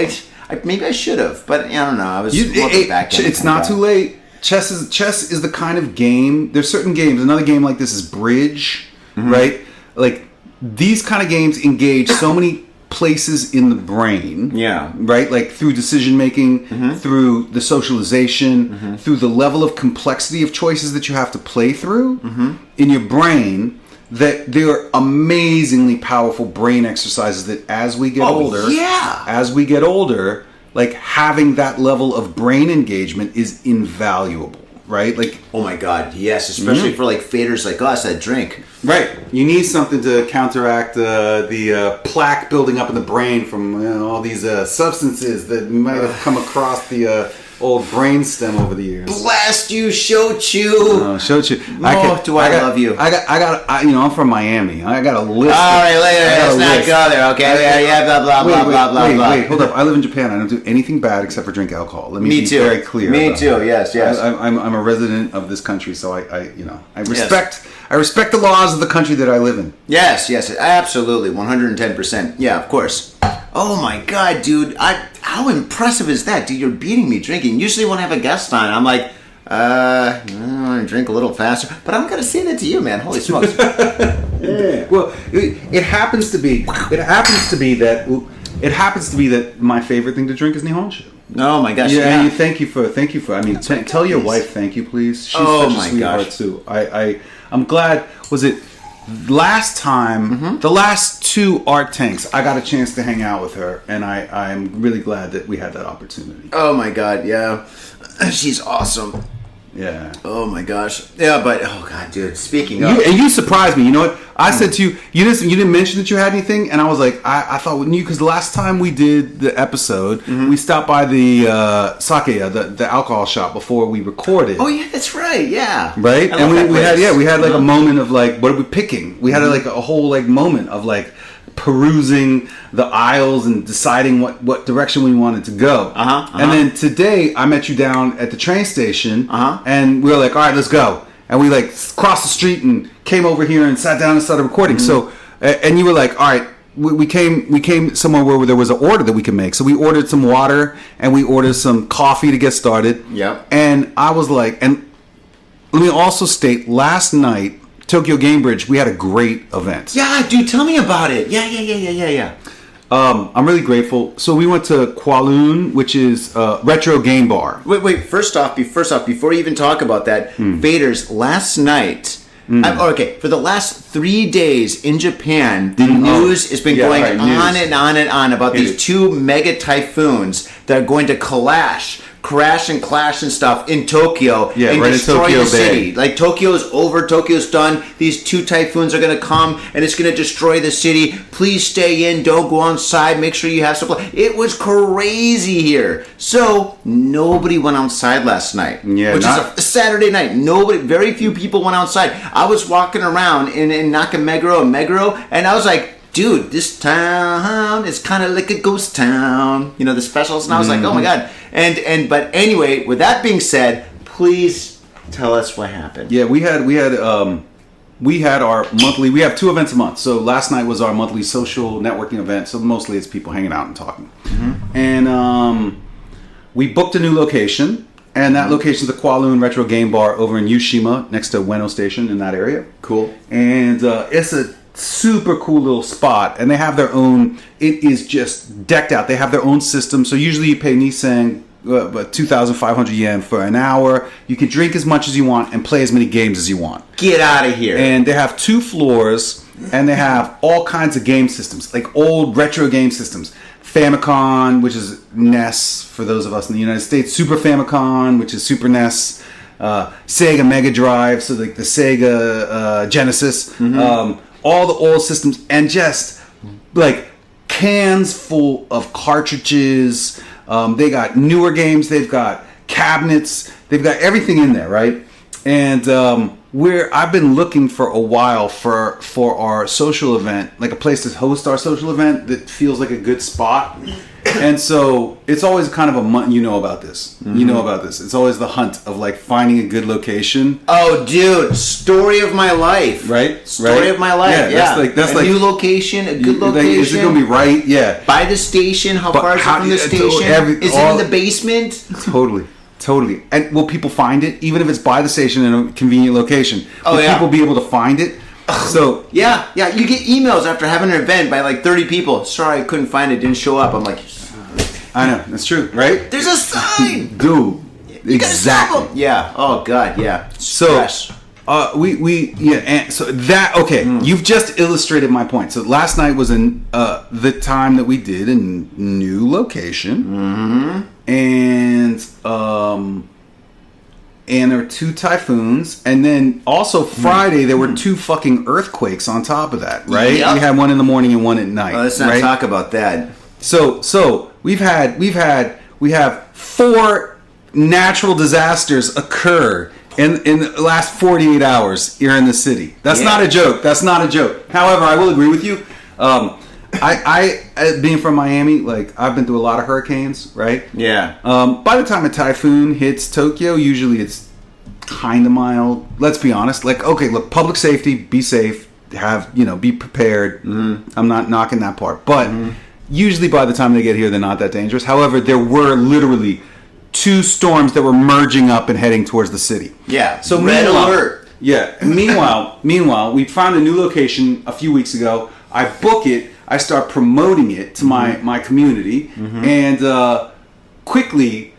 maybe I should have, but I don't know. I was looking back. It's not too late. Chess is the kind of game. There's certain games. Another game like this is bridge, right? Like these kind of games engage so many places in the brain. Yeah. Right? Like through decision making, through the socialization, through the level of complexity of choices that you have to play through in your brain. That they are amazingly powerful brain exercises that as we get older, like having that level of brain engagement is invaluable, right? Like, oh my god, yes, especially for like faders like us that drink. Right, you need something to counteract the plaque building up in the brain from all these substances that we might have come across the old brain stem over the years. Blast you, Shochu! Shochu. I love you. I'm from Miami. I got a list. All right, let's not go there, okay? Blah, blah. Wait, hold up. I live in Japan. I don't do anything bad except for drink alcohol. Let me be too. very clear. Me too, yes. I'm a resident of this country, so I respect the laws of the country that I live in. Yes, absolutely, 110%. Yeah, of course. Oh my god, dude! How impressive is that, dude? You're beating me drinking. Usually, when I have a guest on, I'm like, I want to drink a little faster. But I'm gonna say that to you, man. Holy smokes! Yeah. Well, it happens to be that my favorite thing to drink is Nihonshu. Oh my gosh! Yeah. Thank you for. I mean, tell your wife thank you, please. She's such a sweetheart too. I'm glad. Was it? Last time, the last 2 art tanks, I got a chance to hang out with her, and I'm really glad that we had that opportunity. Oh my god, yeah. She's awesome. Yeah. Oh my gosh. Yeah, but oh god, dude. Speaking of, you surprised me. You know what? I said to you, you didn't mention that you had anything, and I was like, I thought wouldn't you? Because the last time we did the episode, we stopped by the Asagayaminami, the alcohol shop before we recorded. Oh yeah, that's right. Yeah. Right, and we had like a moment of like, what are we picking? We had like a whole like moment of like perusing the aisles and deciding what direction we wanted to go. And then today I met you down at the train station, and we were like, all right, let's go. And we like crossed the street and came over here and sat down and started recording. So, and you were like, all right, we came somewhere where there was an order that we could make. So we ordered some water and we ordered some coffee to get started. Yep. And I was like, and let me also state, last night, Tokyo Game Bridge, we had a great event. Yeah, dude, tell me about it. Yeah. I'm really grateful. So we went to Kowloon, which is a retro game bar. Wait. First off, before you even talk about that, Faders, last night. For the last 3 days in Japan, the news has been going on and on and on about these 2 mega typhoons that are going to crash and clash and stuff in Tokyo and destroy the city. Like Tokyo's over, Tokyo's done. These 2 typhoons are going to come and it's going to destroy the city. Please stay in, don't go outside, make sure you have supply. It was crazy here. So nobody went outside last night, which is a Saturday night. Very few people went outside. I was walking around in Nakameguro and Meguro, and I was like, dude, this town is kind of like a ghost town. You know, the specials. And I was like, oh my God. But anyway, with that being said, please tell us what happened. Yeah, we had our monthly. We have 2 events a month. So last night was our monthly social networking event. So mostly it's people hanging out and talking. And we booked a new location, and that location is the Kowloon Retro Game Bar over in Yushima, next to Ueno Station in that area. Cool. And it's a super cool little spot, and they have their own. It is just decked out. They have their own system. So usually you pay Nissan 2,500 yen for an hour. You can drink as much as you want and play as many games as you want. Get out of here. And they have 2 floors, and they have all kinds of game systems, like old retro game systems. Famicom, which is NES for those of us in the United States. Super Famicom, which is Super NES. Sega Mega Drive, so like the Sega Genesis. All the old systems, and just like cans full of cartridges. They got newer games. They've got cabinets. They've got everything in there, right? And I've been looking for a while for our social event, like a place to host our social event that feels like a good spot. And so it's always kind of you know about this. You know about this. It's always the hunt of like finding a good location. Oh, dude, story of my life. Right? Story of my life. Yeah. That's like new location, a good location. Is it going to be right? Yeah. By the station. How far is it from the station? Is it in the basement? Totally. And will people find it, even if it's by the station in a convenient location? Will people be able to find it? So yeah. You get emails after having an event by like 30 people. Sorry, I couldn't find it. Didn't show up. I'm like, I know, that's true, right? There's a sign, dude. Exactly. Yeah. Oh God. Yeah. Stress. So and so that you've just illustrated my point. So last night was the time that we did a new location, and there were 2 typhoons, and then also Friday there were 2 fucking earthquakes on top of that, right? Yep. We had one in the morning and one at night. Let's not talk about that. So we have 4 natural disasters occur in the last 48 hours here in the city. That's not a joke. However, I will agree with you. I being from Miami, like I've been through a lot of hurricanes, right? Yeah. By the time a typhoon hits Tokyo, usually it's kind of mild. Let's be honest. Like, okay, look, public safety, be safe, be prepared. I'm not knocking that part, but usually by the time they get here, they're not that dangerous. However, there were literally 2 storms that were merging up and heading towards the city. Yeah. So red alert. Yeah. Meanwhile, we found a new location a few weeks ago. I book it. I start promoting it to my community, and quickly,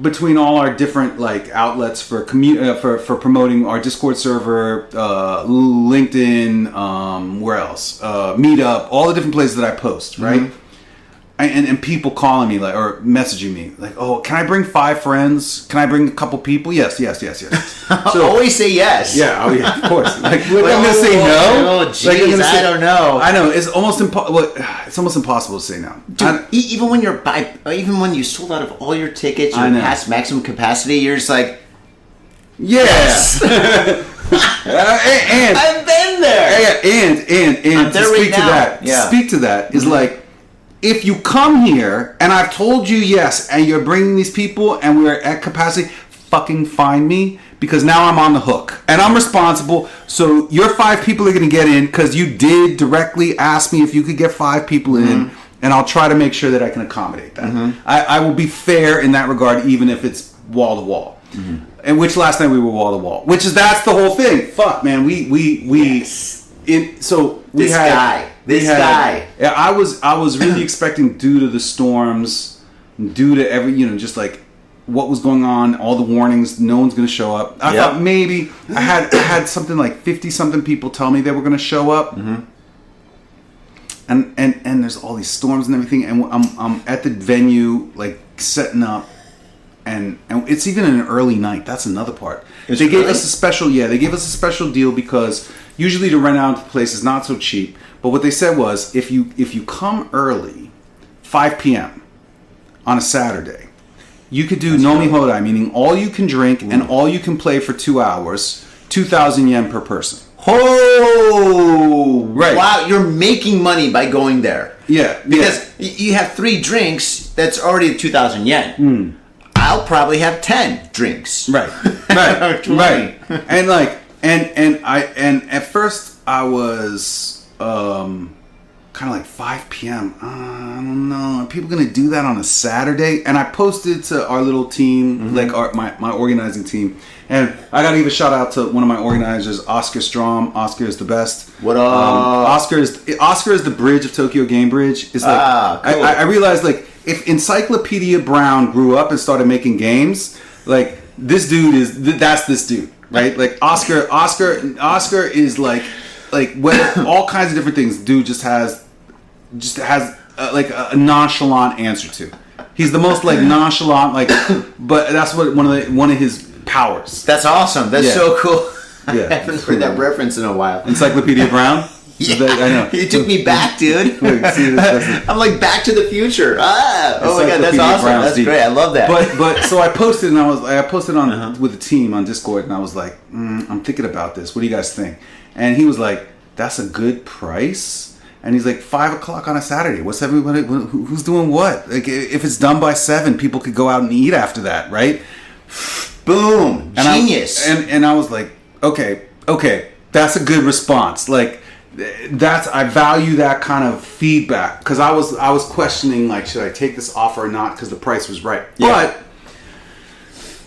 between all our different like outlets for promoting our Discord server, LinkedIn, where else, Meetup, all the different places that I post, right? And people calling me or messaging me like, oh, can I bring 5 friends? Can I bring a couple people? Yes. So always say yes. Yeah, of course. Like, I'm gonna say no. Oh, geez, I don't know. I know it's almost impossible to say no. Dude, even when you sold out of all your tickets, you're past maximum capacity, you're just like, yes. And I've been there. And to speak to that is like, if you come here and I've told you yes, and you're bringing these people and we're at capacity, fucking find me, because now I'm on the hook and I'm responsible. So your 5 people are going to get in because you did directly ask me if you could get 5 people in, and I'll try to make sure that I can accommodate that. I will be fair in that regard, even if it's wall to wall. And which last night we were wall to wall, that's the whole thing. Fuck, man, This guy. Yeah, I was really expecting, due to the storms, due to every, just like what was going on, all the warnings, no one's going to show up. I thought maybe I had something like 50 something people tell me they were going to show up. And there's all these storms and everything, and I'm at the venue like setting up. And it's even an early night. That's another part. They gave us a special deal because usually to rent out the place is not so cheap. But what they said was, if you come early, 5 p.m. on a Saturday, you could do Nomi Hodai, meaning all you can drink and all you can play for 2 hours, 2,000 yen per person. Oh, Right. Wow, you're making money by going there. Yeah, Because you have 3 drinks, that's already 2,000 yen. I'll probably have 10 drinks. Right. Right. Right. And like and at first I was kind of like 5 p.m. I don't know. Are people gonna do that on a Saturday? And I posted to our little team, like my organizing team. And I gotta give a shout out to one of my organizers, Oscar Strom. Oscar is the best. What up? Oscar is the bridge of Tokyo Game Bridge. It's like cool. I realized like if Encyclopedia Brown grew up and started making games, like this dude that's this dude, right? Like Oscar is like whether all kinds of different things. Dude just has like a nonchalant answer to. He's the most like nonchalant but that's what one of his powers. That's awesome. That's so cool. Yeah, I haven't heard that reference in a while. Encyclopedia Brown. Yeah, I know. You took me back, dude. Look, see, I'm like Back to the Future. Oh my god, that's Encyclopedia awesome. Brown, That's Steve. great. I love that. But so I posted and I posted on with the team on Discord and I was like, I'm thinking about this. What do you guys think? And he was like, that's a good price. And he's like, 5 o'clock on a Saturday. What's everybody? Who's doing what? Like, if it's done by 7, people could go out and eat after that, right? Boom, And genius. And I was like, okay, that's a good response. Like, I value that kind of feedback because I was questioning like, should I take this offer or not because the price was right. Yeah. But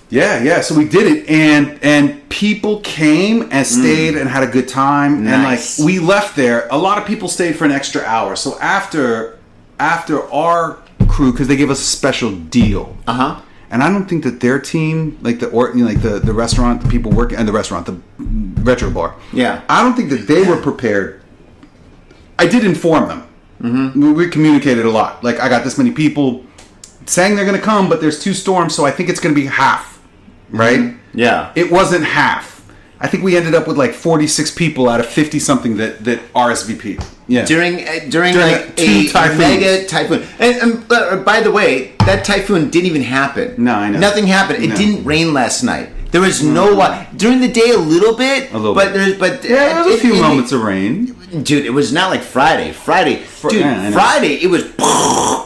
yeah. So we did it, and people came and stayed and had a good time. Nice. And like we left there, a lot of people stayed for an extra hour. So after our crew, because they gave us a special deal. And I don't think that their team, like the restaurant, the people working and the restaurant, the retro bar. Yeah. I don't think that they were prepared. I did inform them. We communicated a lot. Like I got this many people saying they're going to come, but there's 2 storms, so I think it's going to be half. Right? Yeah. It wasn't half. I think we ended up with like 46 people out of 50 something that RSVP'd. Yeah. During like 2 a typhoons. mega typhoon. And by the way, that typhoon didn't even happen. No, I know. Nothing happened. It No. didn't rain last night. There was no during the day a little bit. A little but bit. But Yeah, there was a few moments of rain. Dude, it was not like Friday. Friday it was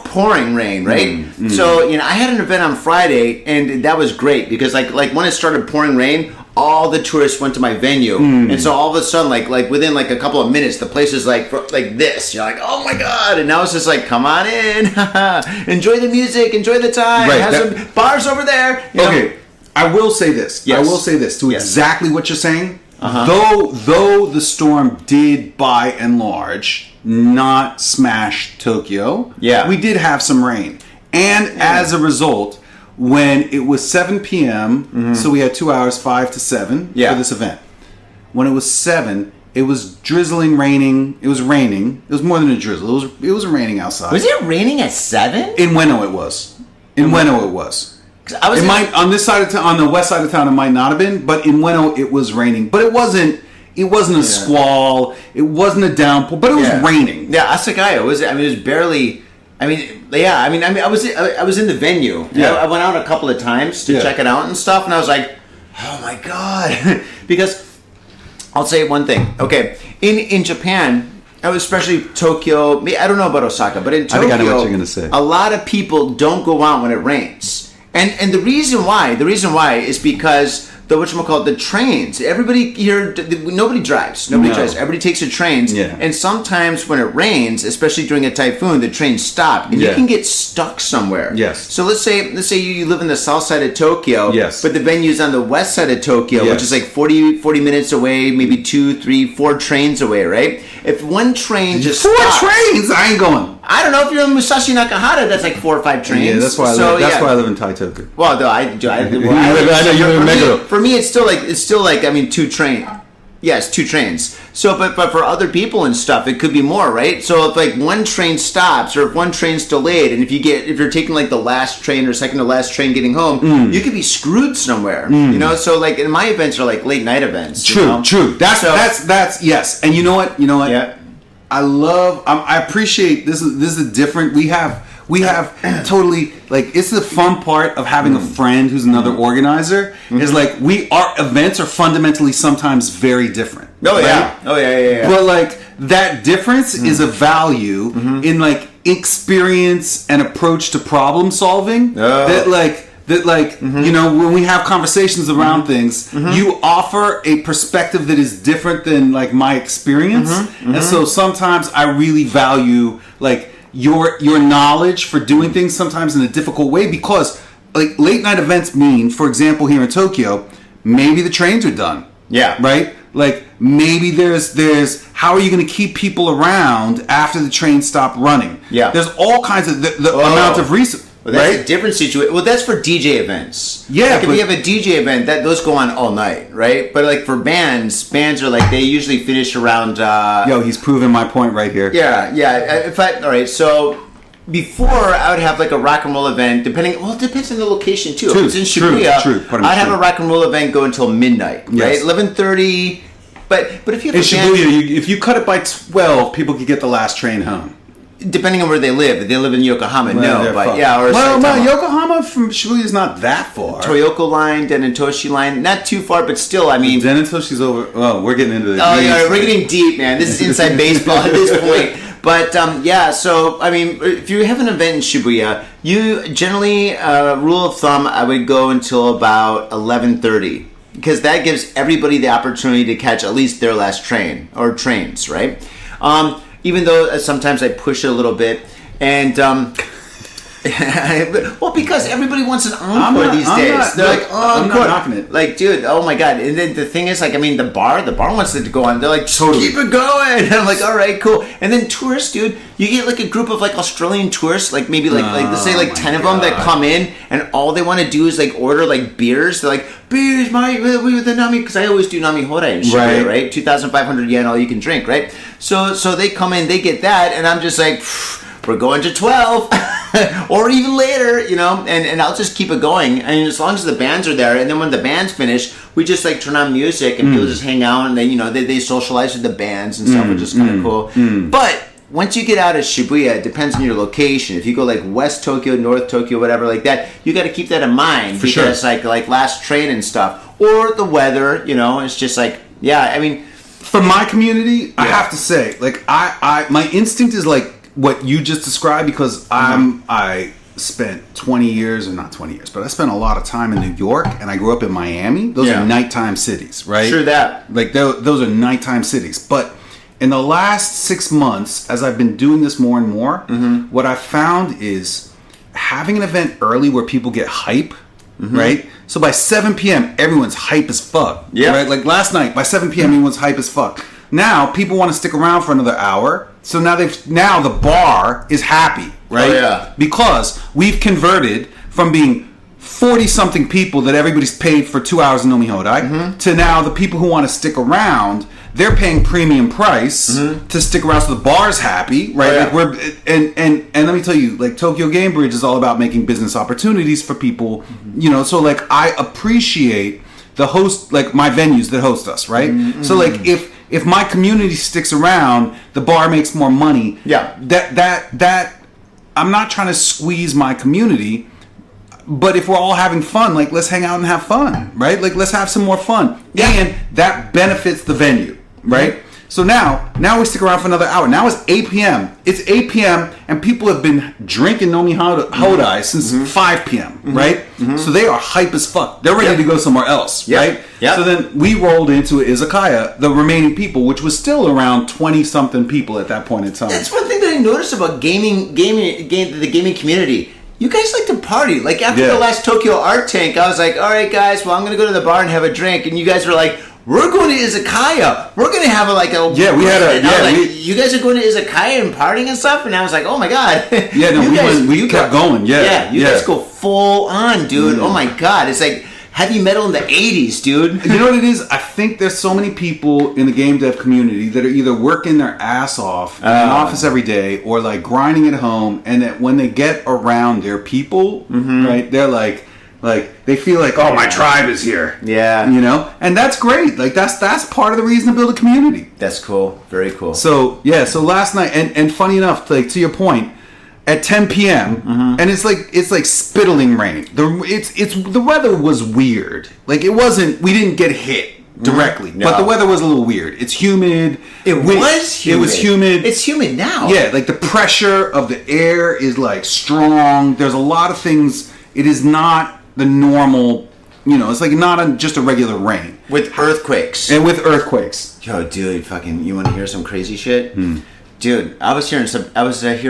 pouring rain, right? So I had an event on Friday, and that was great because like when it started pouring rain, all the tourists went to my venue, and so all of a sudden, like within like a couple of minutes, the place is like this. You're like, oh my god! And now it's just like, come on in, enjoy the music, enjoy the time. Right, Have some bars over there. You know? Okay, I will say this. Yes. I will say this to Yes. exactly what you're saying. Though the storm did, by and large, not smash Tokyo. Yeah. We did have some rain, and as a result, when it was 7 p.m., so we had 2 hours, 5 to 7 Yeah. for this event. When it was 7, it was drizzling, raining. It was raining. It was more than a drizzle. It was raining outside. Was it raining at 7? In Ueno, it was. In Ueno, it was. I was It might on this side of town, on the west side of town, it might not have been, but in Ueno it was raining. But it wasn't a squall. It wasn't a downpour, but it was raining. Yeah, Asagaya was. I mean, it was barely. I was in the venue. Yeah. I went out a couple of times to check it out and stuff, and I was like, oh my god, because I'll say one thing. Okay, in Japan. Especially Tokyo. I don't know about Osaka, but in Tokyo, I think I know what you're gonna say. A lot of people don't go out when it rains, and the reason why is because the trains. Everybody here, nobody drives. Nobody drives. Everybody takes the trains, and sometimes when it rains, especially during a typhoon, the trains stop, and you can get stuck somewhere. Yes. So let's say you live in the south side of Tokyo, Yes. but the venue's on the west side of Tokyo, which is like 40 minutes away, maybe 2, 3, 4 trains away, right? If one train just 4 stops, trains? I ain't going. I don't know if you're in Musashi Nakahara. That's like 4 or 5 trains. Yeah, that's why I live in Taitoku. Well, no, I know you live in Meguro. For me, it's still like 2 trains. Yes, 2 trains. So, but for other people and stuff, it could be more, right? So if like one train stops, or if one train's delayed, and if you're taking like the last train or second to last train getting home, you could be screwed somewhere. You know, so like in my events are like late night events. True. That's yes. And you know what? Yeah. I appreciate this is a different. We have totally like it's the fun part of having a friend who's another organizer is like our events are fundamentally sometimes very different. Oh yeah. Right? Oh yeah. But like that difference is a value in like experience and approach to problem solving. That you know, when we have conversations around things, you offer a perspective that is different than like my experience, and so sometimes I really value like your knowledge for doing things sometimes in a difficult way, because like late night events mean, for example, here in Tokyo, maybe the trains are done. Yeah. Right? Like maybe there's how are you going to keep people around after the trains stop running? Yeah. There's all kinds of the amount of research. Well, that's right? a different situation. Well, that's for DJ events. Yeah, like if we have a DJ event, those go on all night, right? But like for bands are like they usually finish around. Yo, he's proving my point right here. Yeah. All right, so before I would have like a rock and roll event, it depends on the location too. If it's in Shibuya, I'd have a rock and roll event go until midnight, right? 11:30. But if you have in Shibuya, if you cut it by 12, people could get the last train home. Depending on where they live. If they live in Yokohama, Well, or Saitama. Yokohama from Shibuya is not that far. Toyoko line, Denitoshi line, not too far, but still, I mean... Denitoshi's over... Oh, we're getting into the... Oh, yeah, we're getting deep, man. This is inside baseball at this point. But, so, I mean, if you have an event in Shibuya, you generally, rule of thumb, I would go until about 11:30. Because that gives everybody the opportunity to catch at least their last train, or trains, right? Even though sometimes I push it a little bit, and well, because everybody wants an encore these days. They're like, I'm not knocking it. Like, dude, oh my god! And then the thing is, like, I mean, the bar wants it to go on. They're like, keep it going. And I'm like, all right, cool. And then tourists, dude, you get like a group of like Australian tourists, like maybe like let's say like 10 of them that come in, and all they want to do is like order like beers. They're like, beers, with the nami, because I always do nami hodai in Shibuya, right? 2,500 yen, all you can drink, right? So they come in, they get that, and I'm just like, we're going to 12 or even later, you know, and I'll just keep it going. I mean, as long as the bands are there, and then when the bands finish, we just like turn on music and people just hang out, and they, you know, they socialize with the bands and stuff, which is kind of cool. But once you get out of Shibuya, it depends on your location. If you go like West Tokyo, North Tokyo, whatever like that, you got to keep that in mind, because like last train and stuff, or the weather, you know, it's just like, yeah, I mean, for my community, I have to say, like, I my instinct is like what you just described, because I spent 20 years, or not 20 years, but I spent a lot of time in New York, and I grew up in Miami. Those are nighttime cities, right? Sure that. Like, those are nighttime cities. But in the last 6 months, as I've been doing this more and more, what I've found is having an event early where people get hype, right? So by 7 p.m., everyone's hype as fuck. Yeah. Right? Like last night, by 7 p.m., everyone's hype as fuck. Now, people want to stick around for another hour. So now the bar is happy, right? Oh, yeah. Because we've converted from being 40-something people that everybody's paid for 2 hours of Nomi Hodai to now the people who want to stick around, they're paying premium price to stick around, so the bar's happy, right? Oh, yeah. Like we're and let me tell you, like Tokyo Game Bridge is all about making business opportunities for people, you know. So like I appreciate the host, like my venues that host us, right? So like if my community sticks around, the bar makes more money. Yeah. That I'm not trying to squeeze my community. But if we're all having fun, like, let's hang out and have fun, right? Like, let's have some more fun. Yeah. And that benefits the venue, right? So now we stick around for another hour. Now it's 8 p.m. It's 8 p.m. and people have been drinking Nomi Hodai since 5 p.m., right? So they are hype as fuck. They're ready to go somewhere else, right? So then we rolled into Izakaya, the remaining people, which was still around 20-something people at that point in time. That's one thing that I noticed about the gaming community. You guys like to party. Like, after the last Tokyo Art Tank, I was like, all right, guys, well, I'm going to go to the bar and have a drink. And you guys were like, we're going to Izakaya. We're going to have you guys are going to Izakaya and partying and stuff? And I was like, oh, my God. Yeah, no, we kept going. Yeah, you guys go full on, dude. Oh, my God. It's like heavy metal in the 80s, dude. You know what it is? I think there's so many people in the game dev community that are either working their ass off in an office every day or like grinding at home, and that when they get around their people, right, they're like they feel like, oh, my tribe is here. Yeah. You know? And that's great. Like that's part of the reason to build a community. That's cool. Very cool. So last night, and funny enough, like to your point, at 10 p.m. And it's like spittling rain. The weather was weird. Like it wasn't. We didn't get hit. directly. No. But the weather was a little weird. It's humid. It was humid. It's humid now. Yeah, like the pressure of the air is like strong. There's a lot of things. It is not the normal, it's like not just a regular rain. With earthquakes. And with earthquakes. Yo, dude, you want to hear some crazy shit? Dude, I was here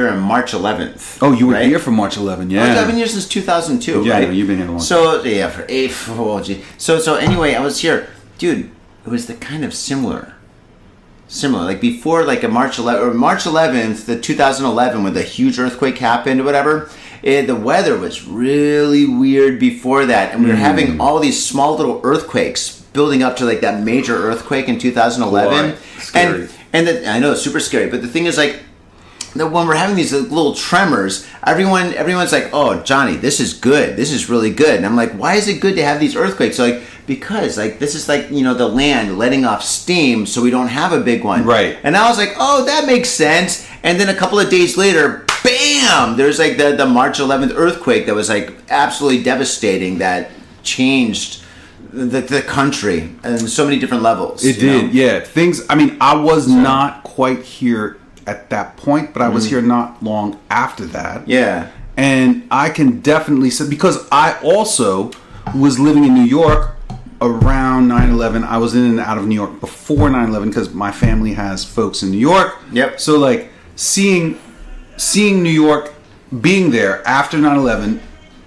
on March 11th. Oh, you were here for March 11, yeah. I've been here since 2002, yeah, right? Yeah, you've been here a long time. So, yeah, for 8, oh, gee. So anyway, I was here. Dude, it was the kind of similar, like before, like a March 11th, the 2011, when the huge earthquake happened or whatever. The weather was really weird before that, and we were having all these small little earthquakes building up to like that major earthquake in 2011. Boy, scary. And I know it's super scary, but the thing is like, that when we're having these little tremors, everyone's like, "Oh, Johnny, this is good. This is really good." And I'm like, "Why is it good to have these earthquakes?" So like, because like this is like the land letting off steam, so we don't have a big one. Right. And I was like, "Oh, that makes sense." And then a couple of days later, bam! There's like the March 11th earthquake that was like absolutely devastating. That changed the country on so many different levels. It did, yeah. I was not quite here at that point, but I was here not long after that. Yeah. And I can definitely say, because I also was living in New York around 9/11. I was in and out of New York before 9/11 because my family has folks in New York. Yep. So like seeing New York, being there after 9/11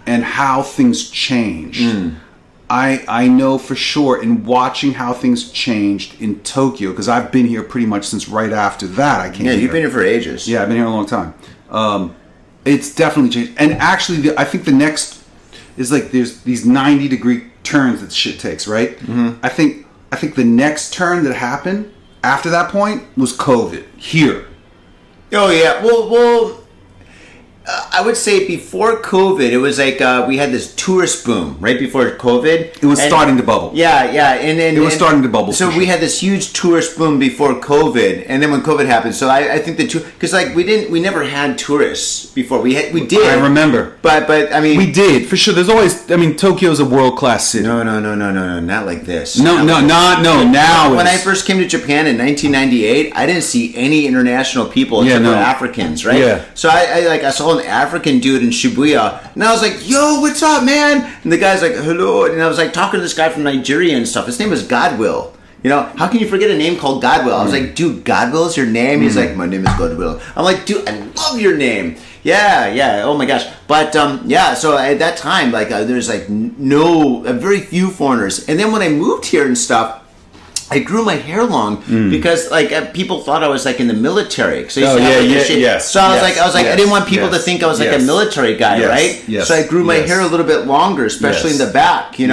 and how things changed. I know for sure in watching how things changed in Tokyo, because I've been here pretty much since right after that I came here. Yeah, you've been here for ages. Yeah, I've been here a long time. It's definitely changed. And actually, I think the next is like there's these 90-degree turns that shit takes, right? Mm-hmm. I think the next turn that happened after that point was COVID here. Oh, yeah. Well, I would say before COVID, it was like we had this tourist boom right before COVID. It was starting to bubble. Yeah, and it was starting to bubble. So we had this huge tourist boom before COVID, and then when COVID happened, so I think because like we never had tourists before. We did. I remember, but I mean we did for sure. There's always. Tokyo's a world-class city. No, not like this. No. Now when I first came to Japan in 1998, I didn't see any international people except for Africans, right? Yeah. So I saw an African dude in Shibuya, and I was like, "Yo, what's up, man?" And the guy's like, "Hello," and I was like talking to this guy from Nigeria and stuff. His name was Godwill. How can you forget a name called Godwill? I was like, "Dude, Godwill is your name?" He's like, "My name is Godwill." I'm like, "Dude, I love your name." Yeah. Oh my gosh. But so at that time, like, there's like very few foreigners, and then when I moved here and stuff, I grew my hair long because like people thought I was like in the military. So I didn't want people to think I was like a military guy, right? Yes. So I grew my hair a little bit longer, especially in the back. Dude,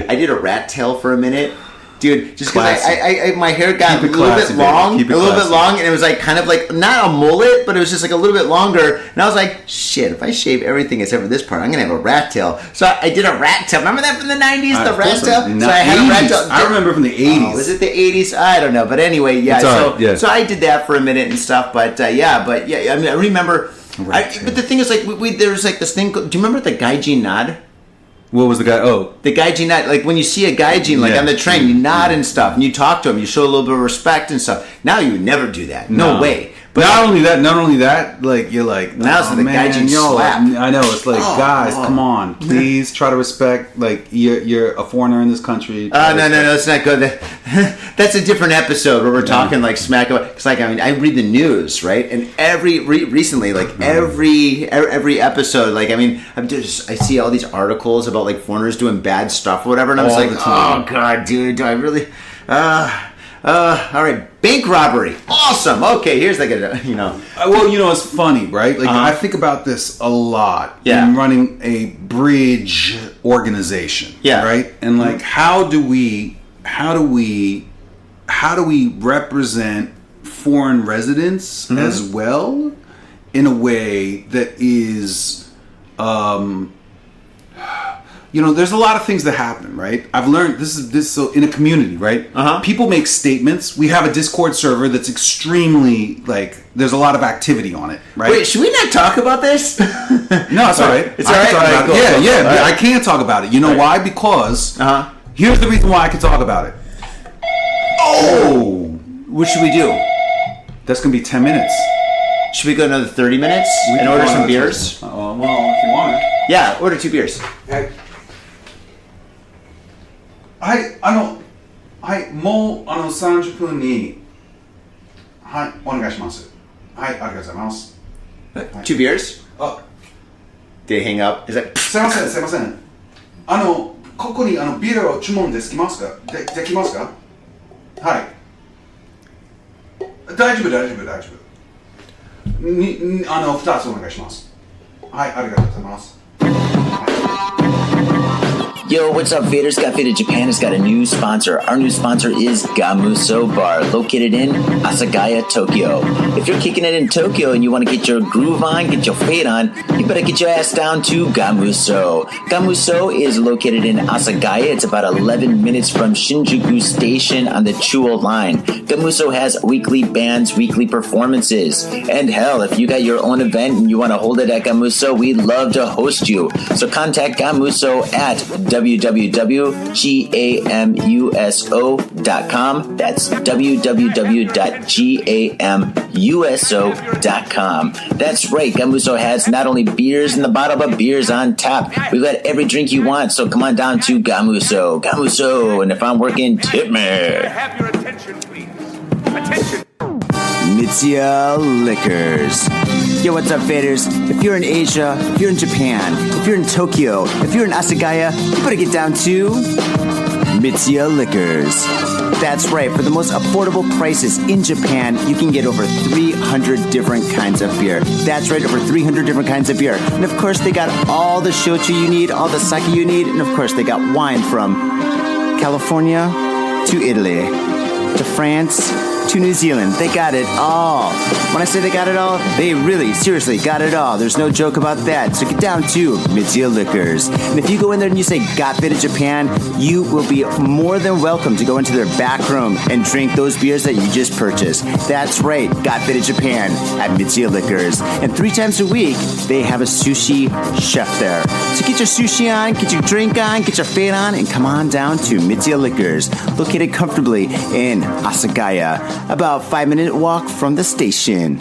I did a rat tail for a minute. Dude, just because I my hair got a little bit long, and it was like kind of like not a mullet, but it was just like a little bit longer. And I was like, shit, if I shave everything except for this part, I'm gonna have a rat tail. So I did a rat tail. Remember that from the 90s, the rat tail? So I had a rat tail. I remember from the 80s. Was it the 80s? I don't know, but anyway, yeah. So I did that for a minute and stuff, but I mean, I remember. But the thing is, like, there was like this thing. Do you remember the gaijin nod? What was the guy? Oh, the gaijin nod. Like when you see a gaijin like on the train, you nod and stuff, and you talk to him, you show a little bit of respect and stuff. Now you would never do that. No way. But not only that, like you're like, now it's the gaijin slap. I know, it's like, guys, come on, please try to respect. Like you're a foreigner in this country. No, it's not good. That's a different episode where we're talking like smack about. Because like I read the news, right, and recently like every episode, like I see all these articles about like foreigners doing bad stuff or whatever, and I was like, oh god, dude, do I really? All right, bank robbery, awesome. Okay, here's like Well, it's funny, right? Like I think about this a lot. Yeah. In running a bridge organization. Yeah. Right. And like, how do we represent foreign residents as well in a way that is, there's a lot of things that happen, right? I've learned so in a community, right? People make statements. We have a Discord server that's extremely like there's a lot of activity on it, right? Wait, should we not talk about this? No, it's all right. It's all right. Yeah, I can talk about it. You know why? Because here's the reason why I can talk about it. Oh! What should we do? That's gonna be 10 minutes. Should we go another 30 minutes We and can order go some another beers? 10. Well, if you want it. Yeah, order 2 beers. はい、はい、もう30分に、はい、お願いします。はい、ありがとうございます。2 beers? あ、Did they hang up? Is that... すいません、すいません。ここにビールを注文できますか？できますか？はい。大丈夫。2つお願いします。はい、ありがとうございます。Yo, what's up, Faders? Got Faded Japan has got a new sponsor. Our new sponsor is Gamuso Bar, located in Asagaya, Tokyo. If you're kicking it in Tokyo and you want to get your groove on, get your fade on, you better get your ass down to Gamuso. Gamuso is located in Asagaya. It's about 11 minutes from Shinjuku Station on the Chuo line. Gamuso has weekly bands, weekly performances. And hell, if you got your own event and you want to hold it at Gamuso, we'd love to host you. So contact Gamuso at www.gamuso.com. That's www.gamuso.com. That's right, Gamuso has not only beers in the bottle, but beers on tap. We've got every drink you want, so come on down to Gamuso. Gamuso, and if I'm working, tip me. Have your attention, please. Attention. Mitsuya Liquors. Yo, what's up, faders? If you're in Asia, if you're in Japan, if you're in Tokyo, if you're in Asagaya, you better get down to Mitsuya Liquors. That's right, for the most affordable prices in Japan, you can get over 300 different kinds of beer. That's right, over 300 different kinds of beer. And of course, they got all the shochu you need, all the sake you need, and of course, they got wine from California to Italy to France to New Zealand. They got it all. When I say they got it all, they really, seriously got it all. There's no joke about that. So get down to Mitsuya Liquors. And if you go in there and you say, Got Faded Japan, you will be more than welcome to go into their back room and drink those beers that you just purchased. That's right, Got Faded Japan at Mitsuya Liquors. And 3 times a week, they have a sushi chef there. So get your sushi on, get your drink on, get your fade on, and come on down to Mitsuya Liquors, located comfortably in Asagaya, about 5-minute walk from the station. In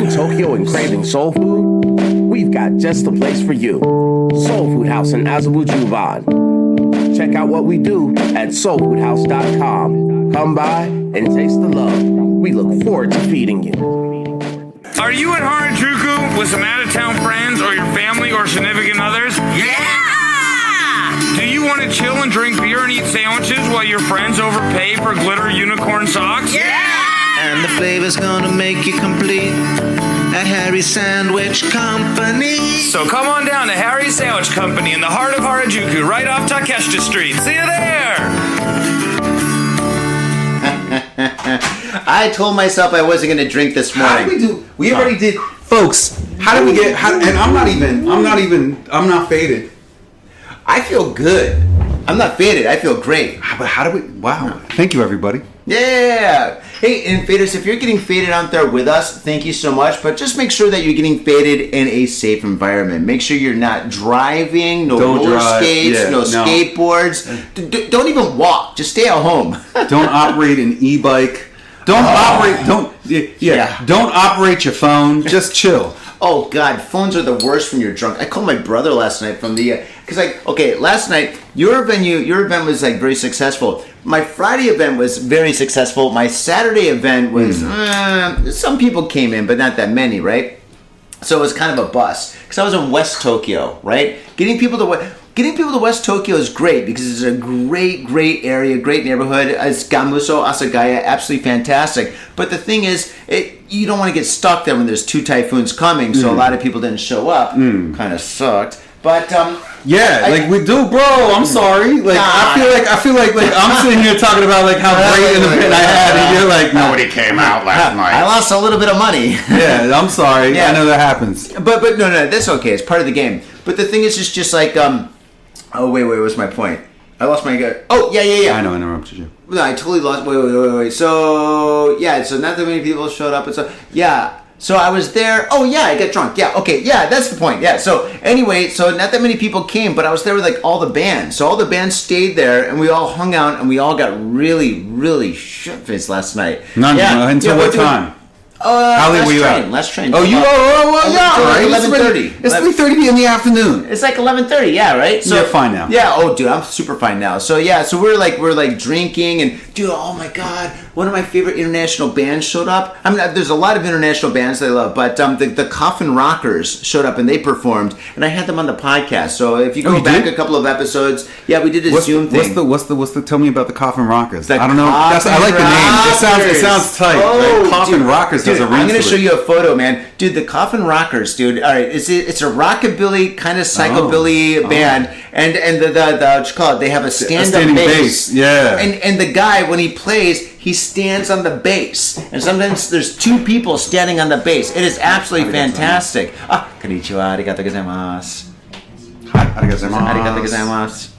Tokyo and craving soul food? We've got just the place for you. Soul Food House in Azabu-Juban. Check out what we do at soulfoodhouse.com. Come by and taste the love. We look forward to feeding you. Are you in Harajuku with some out-of-town friends or your family or significant others? Yeah! Do you want to chill and drink beer and eat sandwiches while your friends overpay for glitter unicorn socks? Yeah! And the flavor's gonna make you complete at Harry's Sandwich Company. So come on down to Harry's Sandwich Company in the heart of Harajuku, right off Takeshita Street. See you there! I told myself I wasn't going to drink this morning. How did we do? We already did, folks. How did we get? And I'm not faded. I feel good. I'm not faded. I feel great. But how do we? Wow. Thank you, everybody. Yeah. Hey, and faders, if you're getting faded out there with us, thank you so much. But just make sure that you're getting faded in a safe environment. Make sure you're not driving, no roller skates, no skateboards. Don't even walk. Just stay at home. Don't operate an e-bike. Don't operate. Don't operate your phone. Just chill. Oh God, phones are the worst when you're drunk. I called my brother last night from the last night your event was like very successful. My Friday event was very successful. My Saturday event was some people came in, but not that many, right? So it was kind of a bust because I was in West Tokyo, right? Getting people to West Tokyo is great because it's a great area, great neighborhood. It's Gamuso, Asagaya, absolutely fantastic. But the thing is, you don't want to get stuck there when there's 2 typhoons coming. So a lot of people didn't show up. Kind of sucked. But we do, bro. I'm sorry. I feel like I'm sitting here talking about like how great an event I had, and you're like, nobody came out last night. I lost a little bit of money. Yeah, I'm sorry. Yeah. I know that happens. But no, that's okay. It's part of the game. But the thing is, just like oh wait, what's my point? I lost my. Oh yeah. I know, I interrupted you. No, I totally lost. Wait. So not that many people showed up, and so So I was there. Oh yeah, I got drunk. Yeah, okay, yeah, that's the point. Yeah. So anyway, so not that many people came, but I was there with like all the bands. So all the bands stayed there, and we all hung out, and we all got really, really shit-faced last night. Until what time? How late were you out? Last train. Oh, you? Right. 11:30. It's 3:30 in the afternoon. It's like 11:30. Yeah, right. So you're fine now. Yeah. Oh, dude, I'm super fine now. So yeah. So we're like drinking, and dude, oh my god, one of my favorite international bands showed up. I mean, there's a lot of international bands that I love, but the Coffin Rockers showed up and they performed, and I had them on the podcast. So if you go back a couple of episodes, yeah, we did a Zoom thing. What's the? Tell me about the Coffin Rockers. I don't know. I like the name. It sounds tight. Oh, Coffin Rockers. Dude, I'm going to show you a photo, man. Dude, the Coffin Rockers, dude. All right, it's a rockabilly kind of psychobilly band, and the what you call it? They have a stand-up bass. Yeah. And the guy, when he plays, he stands on the bass, and sometimes there's two people standing on the bass. It is absolutely fantastic. Ah, konnichiwa, arigatou gozaimasu. Hi, arigatou gozaimasu. Arigatou gozaimasu.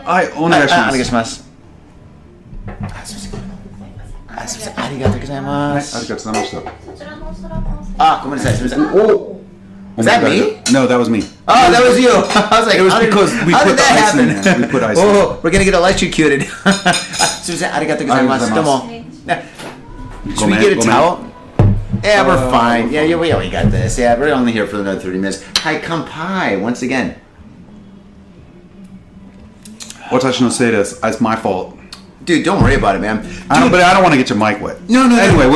はい、お願いします。お願いします。ありがとうございます。ありがとうございました。あ、ごめんなさい。すみません。Oh, was that me? No, that was me. Oh, that was you. I was like, it was because we put ice in there. We put ice in there. Oh, we're gonna get electrocuted. すみません。ありがとうございます。どうも。Should we get a towel? Yeah, we're fine. Yeah, we got this. Yeah, we're only here for another 30 minutes. Hi, kampai once again. 私のせいです。It's my fault. Dude, don't worry about it, man. But I don't want to get your mic wet. No. Anyway,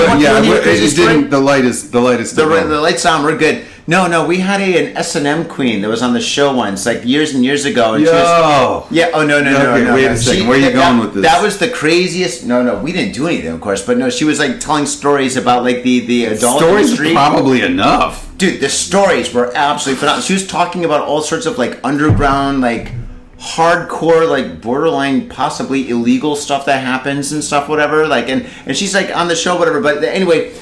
the light is still on. The light's on. We're good. No. We had an S&M queen that was on the show once, like years and years ago. And Yo. She was, yeah. Oh no. Wait a second. Where are you going with this? That was the craziest. No. We didn't do anything, of course. But no, she was like telling stories about like the adult stories industry. Probably enough. Dude, the stories were absolutely phenomenal. She was talking about all sorts of like underground, like hardcore, like borderline possibly illegal stuff that happens and stuff, whatever, like, and she's like on the show, whatever. But anyway,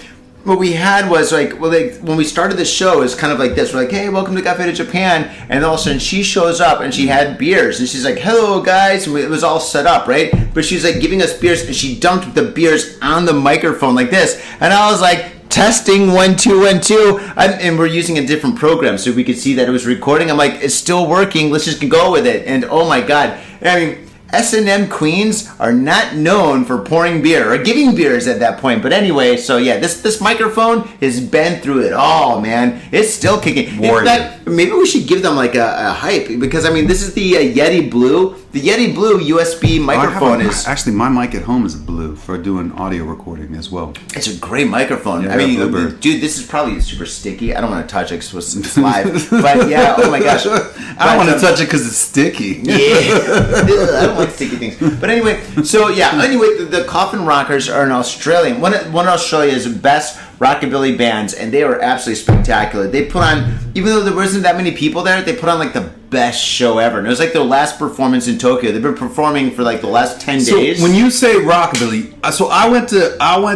what we had was like, well, like, when we started the show, it's kind of like this. We're like, hey, welcome to Cafe de Japan, and all of a sudden she shows up and she had beers, and she's like, hello guys, and it was all set up, right? But she's like giving us beers, and she dumped the beers on the microphone like this, and I was like, testing 1 2 1 2, and we're using a different program so we could see that it was recording. I'm like, it's still working, let's just go with it. And oh my god, I mean, S&M queens are not known for pouring beer or giving beers at that point. But anyway, so yeah, this microphone has been through it all, man. It's still kicking. In fact, maybe we should give them like a hype, because I mean, this is the Yeti Blue. The Yeti Blue USB microphone is... Actually, my mic at home is blue for doing audio recording as well. It's a great microphone. Yeah, I mean, dude, this is probably super sticky. I don't want to touch it because it's live. But yeah, oh my gosh. I don't want to touch it because it's sticky. Yeah. I don't like sticky things. But anyway, so yeah, the Coffin Rockers are an Australian, one of Australia's best rockabilly bands, and they were absolutely spectacular. They put on, even though there wasn't that many people there, they put on like the best show ever. And it was like their last performance in Tokyo. They've been performing for like the last 10 days. So when you say rockabilly, so I went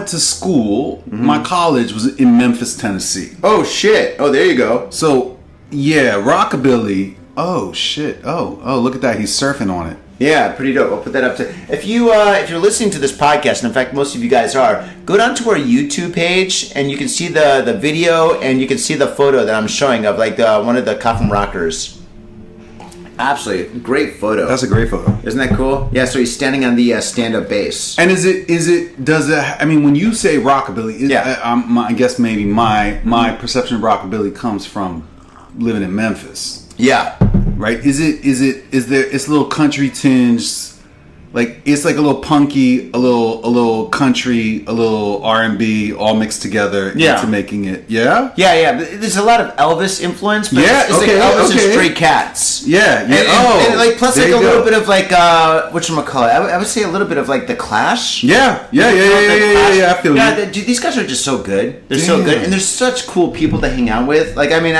to school. Mm-hmm. My college was in Memphis, Tennessee. Oh shit. Oh, there you go. So yeah, rockabilly. Oh shit. Oh, look at that. He's surfing on it. Yeah, pretty dope. I'll put that up to. If you're listening to this podcast, and in fact most of you guys are, go down to our YouTube page and you can see the video, and you can see the photo that I'm showing of like one of the Coffin Rockers. Absolutely great photo. That's a great photo. Isn't that cool? Yeah. So he's standing on the stand-up bass. And does it? I mean, when you say rockabilly, I guess maybe my perception of rockabilly comes from living in Memphis. Yeah. Right? Is there? It's a little country tinge, like it's like a little punky, a little country, a little R&B, all mixed together into making it. Yeah. Yeah. There's a lot of Elvis influence, but it's like Elvis and Stray Cats. Yeah. And like plus like a little bit of like whatchamacallit? I would say a little bit of like the Clash. Yeah. I feel you. Dude, these guys are just so good. They're so good, and they're such cool people to hang out with. Like, I mean,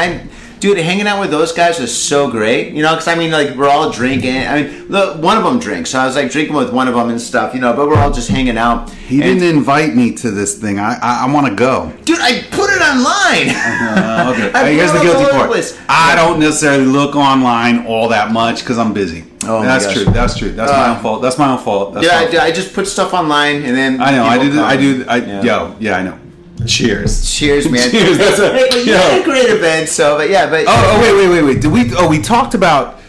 dude, hanging out with those guys was so great, you know, because I mean, like, we're all drinking. I mean, one of them drinks, so I was like drinking with one of them and stuff, you know, but we're all just hanging out. He didn't invite me to this thing. I want to go. Dude, I put it online. Okay. Here's the guilty part. I don't necessarily look online all that much because I'm busy. Oh, my That's gosh. true. That's true. That's my own fault. That's my own fault. That's my own fault. I just put stuff online and then I know. I do. Yeah. I know. Cheers. Cheers, man. Cheers. That's You had a great event, so but yeah, but wait. Did we? Oh, we talked about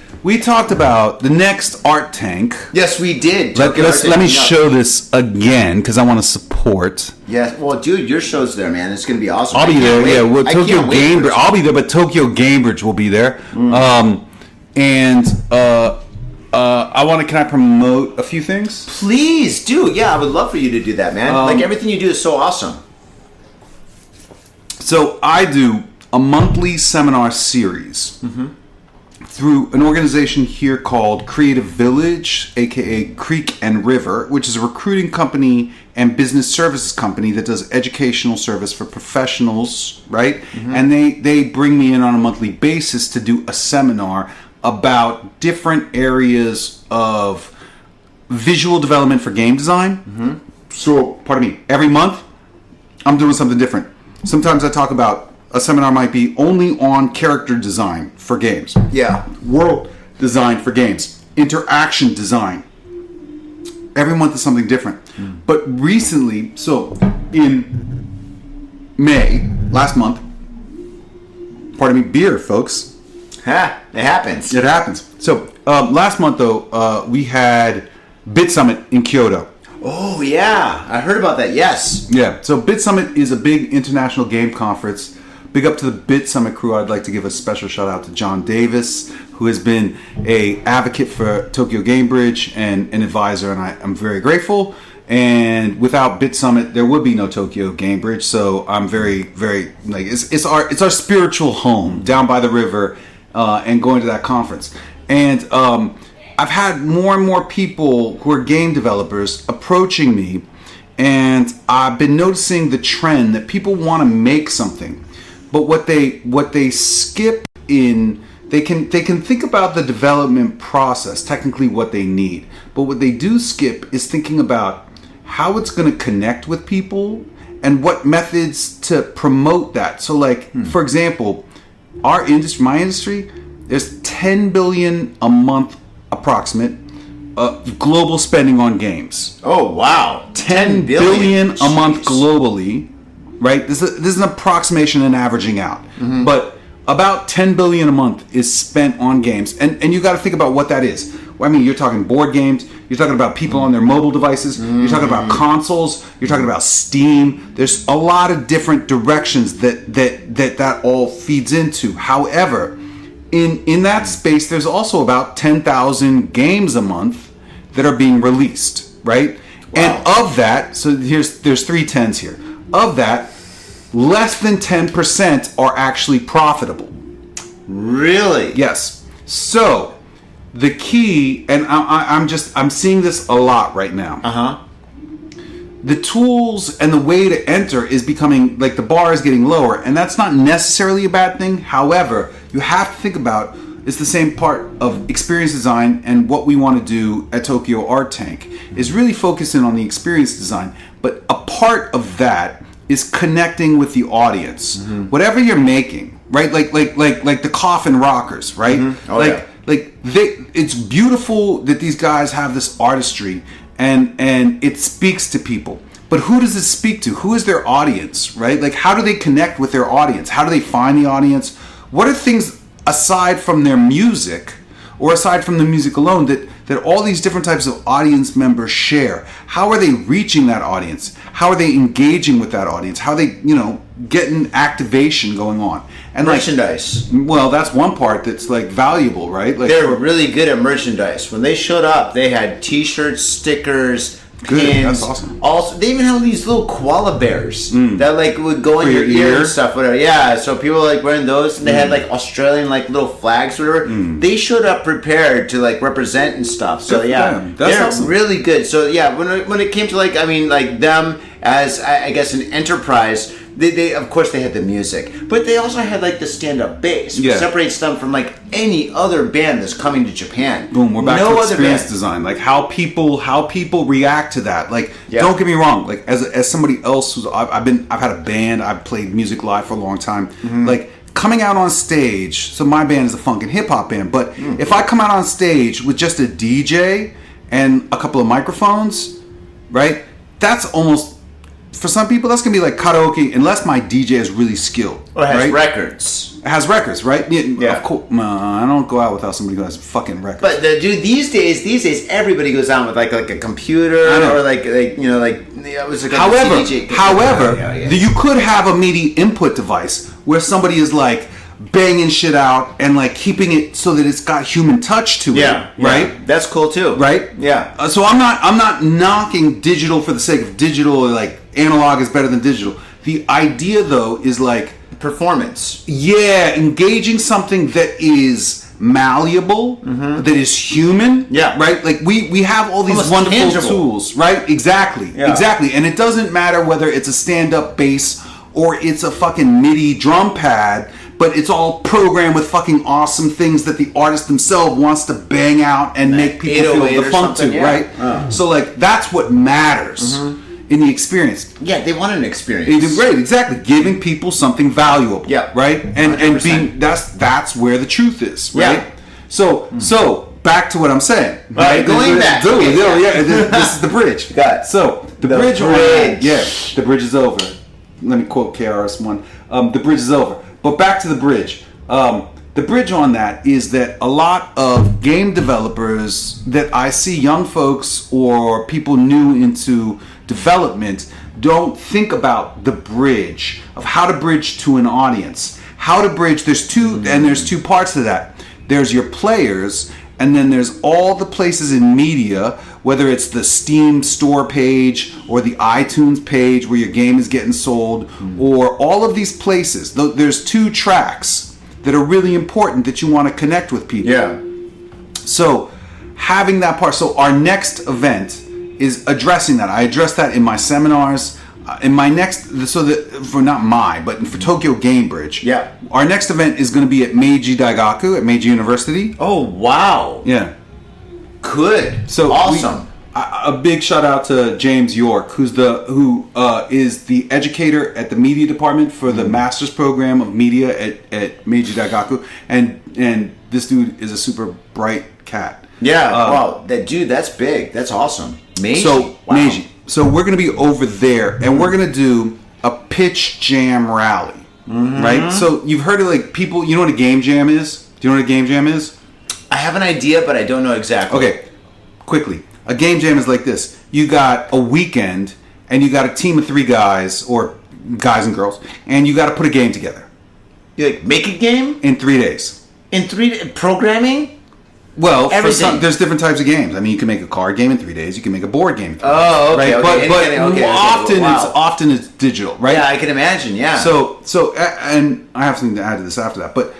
the next art tank. yes, we did. Let me show this again because I want to support. Yes, well, dude, your show's there, man. It's gonna be awesome. I'll be there. Wait. Yeah, well, I Tokyo can't wait Game for Bridge. I'll be there, but Tokyo Game Bridge will be there. I want to. Can I promote a few things? Please do. Yeah, I would love for you to do that, man. Like everything you do is so awesome. So I do a monthly seminar series through an organization here called Creative Village, aka Creek and River, which is a recruiting company and business services company that does educational service for professionals, right? And they bring me in on a monthly basis to do a seminar about different areas of visual development for game design. So, pardon me, every month I'm doing something different. Sometimes I talk about a seminar might be only on character design for games. Yeah. World design for games. Interaction design. Every month is something different. But recently, so in May, last month, pardon me, beer, folks. Ha! It happens. It happens. So last month, though, we had Bit Summit in Kyoto. Oh yeah, I heard about that. Yes. Yeah, so Bit Summit is a big international game conference. Big up to the Bit Summit crew. I'd like to give a special shout out to John Davis, who has been a advocate for Tokyo Game Bridge and an advisor, and I'm very grateful. And without Bit Summit, there would be no Tokyo Game Bridge. So I'm very, very like it's our spiritual home down by the river, and going to that conference. And I've had more and more people who are game developers approaching me, and I've been noticing the trend that people want to make something, but what they skip in, they can think about the development process, technically what they need, but what they do skip is thinking about how it's going to connect with people and what methods to promote that. So like, for example, our industry, my industry, there's 10 billion a month approximate global spending on games. Oh wow, 10 billion a month globally, right? This is an approximation and averaging out, but about 10 billion a month is spent on games, and you got to think about what that is. Well, I mean, you're talking board games, you're talking about people on their mobile devices, you're talking about consoles, you're talking about Steam. There's a lot of different directions that all feeds into. However, in that space, there's also about 10,000 games a month that are being released, right? Wow. And of that, so there's three tens here. Of that, less than 10% are actually profitable. Really? Yes. So the key, and I'm seeing this a lot right now. The tools and the way to enter is becoming, like, the bar is getting lower, and that's not necessarily a bad thing. However, you have to think about, it's the same part of experience design, and what we want to do at Tokyo Art Tank is really focusing on the experience design, but a part of that is connecting with the audience. Whatever you're making, right? Like the coffin rockers, right? Oh, yeah. It's beautiful that these guys have this artistry, and it speaks to people. But who does it speak to? Who is their audience, right? Like, how do they connect with their audience? How do they find the audience? What are things aside from their music, or aside from the music alone, that all these different types of audience members share? How are they reaching that audience? How are they engaging with that audience? How are they, getting activation going on? And merchandise. Well, that's one part that's like valuable, right? Like, they're really good at merchandise. When they showed up, they had T-shirts, stickers, good, pins. that's awesome. Also, they even have these little koala bears that like would go in your ear and stuff, whatever. Yeah, so people were, like, wearing those, and they had like Australian like little flags, or whatever. They showed up prepared to like represent and stuff. So yeah, they're awesome. really good. So yeah, when it came to like, I mean, like them as I guess an enterprise. They of course they had the music, but they also had like the stand-up bass, which separates them from like any other band that's coming to Japan. Boom, we're back to experience design, like how people react to that. Like, don't get me wrong, like as somebody else who's I've had a band, I've played music live for a long time. Like, coming out on stage, so my band is a funk and hip hop band, but if I come out on stage with just a DJ and a couple of microphones, right? That's almost, for some people, that's gonna be like karaoke, unless my DJ is really skilled. Or has right? records. It has records, right? Yeah. Of course. I don't go out without somebody who has fucking records. But dude, these days, everybody goes on with like a computer or like it was like However, a DJ. you could have a MIDI input device where somebody is like banging shit out and like keeping it so that it's got human touch to it, right? That's cool too, right? Yeah. So I'm not knocking digital for the sake of digital, or like analog is better than digital. The idea though is like performance. Yeah, engaging something that is malleable, that is human. Yeah. Right? Like we have all these almost wonderful tangible tools, right? Exactly. Yeah. Exactly. And it doesn't matter whether it's a stand-up bass or it's a fucking MIDI drum pad, but it's all programmed with fucking awesome things that the artist themselves wants to bang out and make people feel the funk to, right? So like that's what matters in the experience. Yeah, they want an experience. It's great, exactly. Giving people something valuable. Yeah. Right? And 100%. being that's where the truth is, right? Yeah. So back to what I'm saying. Right, going back. This is the bridge. Got it. So the bridge. The bridge is over. Let me quote KRS-One. The bridge is over. But back to the bridge. The bridge on that is that a lot of game developers that I see, young folks or people new into development, don't think about the bridge of how to bridge to an audience. How to bridge, there's two parts to that. There's your players, and then there's all the places in media, whether it's the Steam store page or the iTunes page where your game is getting sold, or all of these places. There's two tracks that are really important that you want to connect with people. Yeah. So having that part. So our next event is addressing that. I address that in my seminars. In my next, for Tokyo Game Bridge. Yeah. Our next event is going to be at Meiji Daigaku, at Meiji University. Oh wow. Yeah. Good. So awesome. A big shout out to James York, who is the educator at the media department for the master's program of media at Meiji Daigaku, and this dude is a super bright cat. Yeah. Wow. That's big. That's awesome. Meiji. So Meiji. So we're going to be over there, and we're going to do a pitch jam rally, right? So you've heard of like people. You know what a game jam is? Do you know what a game jam is? I have an idea, but I don't know exactly. Okay, quickly. A game jam is like this. You got a weekend, and you got a team of 3 guys, or guys and girls, and you got to put a game together. You like make a game in 3 days. In 3 programming? Well, everything. There's different types of games. I mean, you can make a card game in 3 days. You can make a board game. Oh, okay. Right? Okay. But often it's digital, right? Yeah, I can imagine. Yeah. So, and I have something to add to this after that. But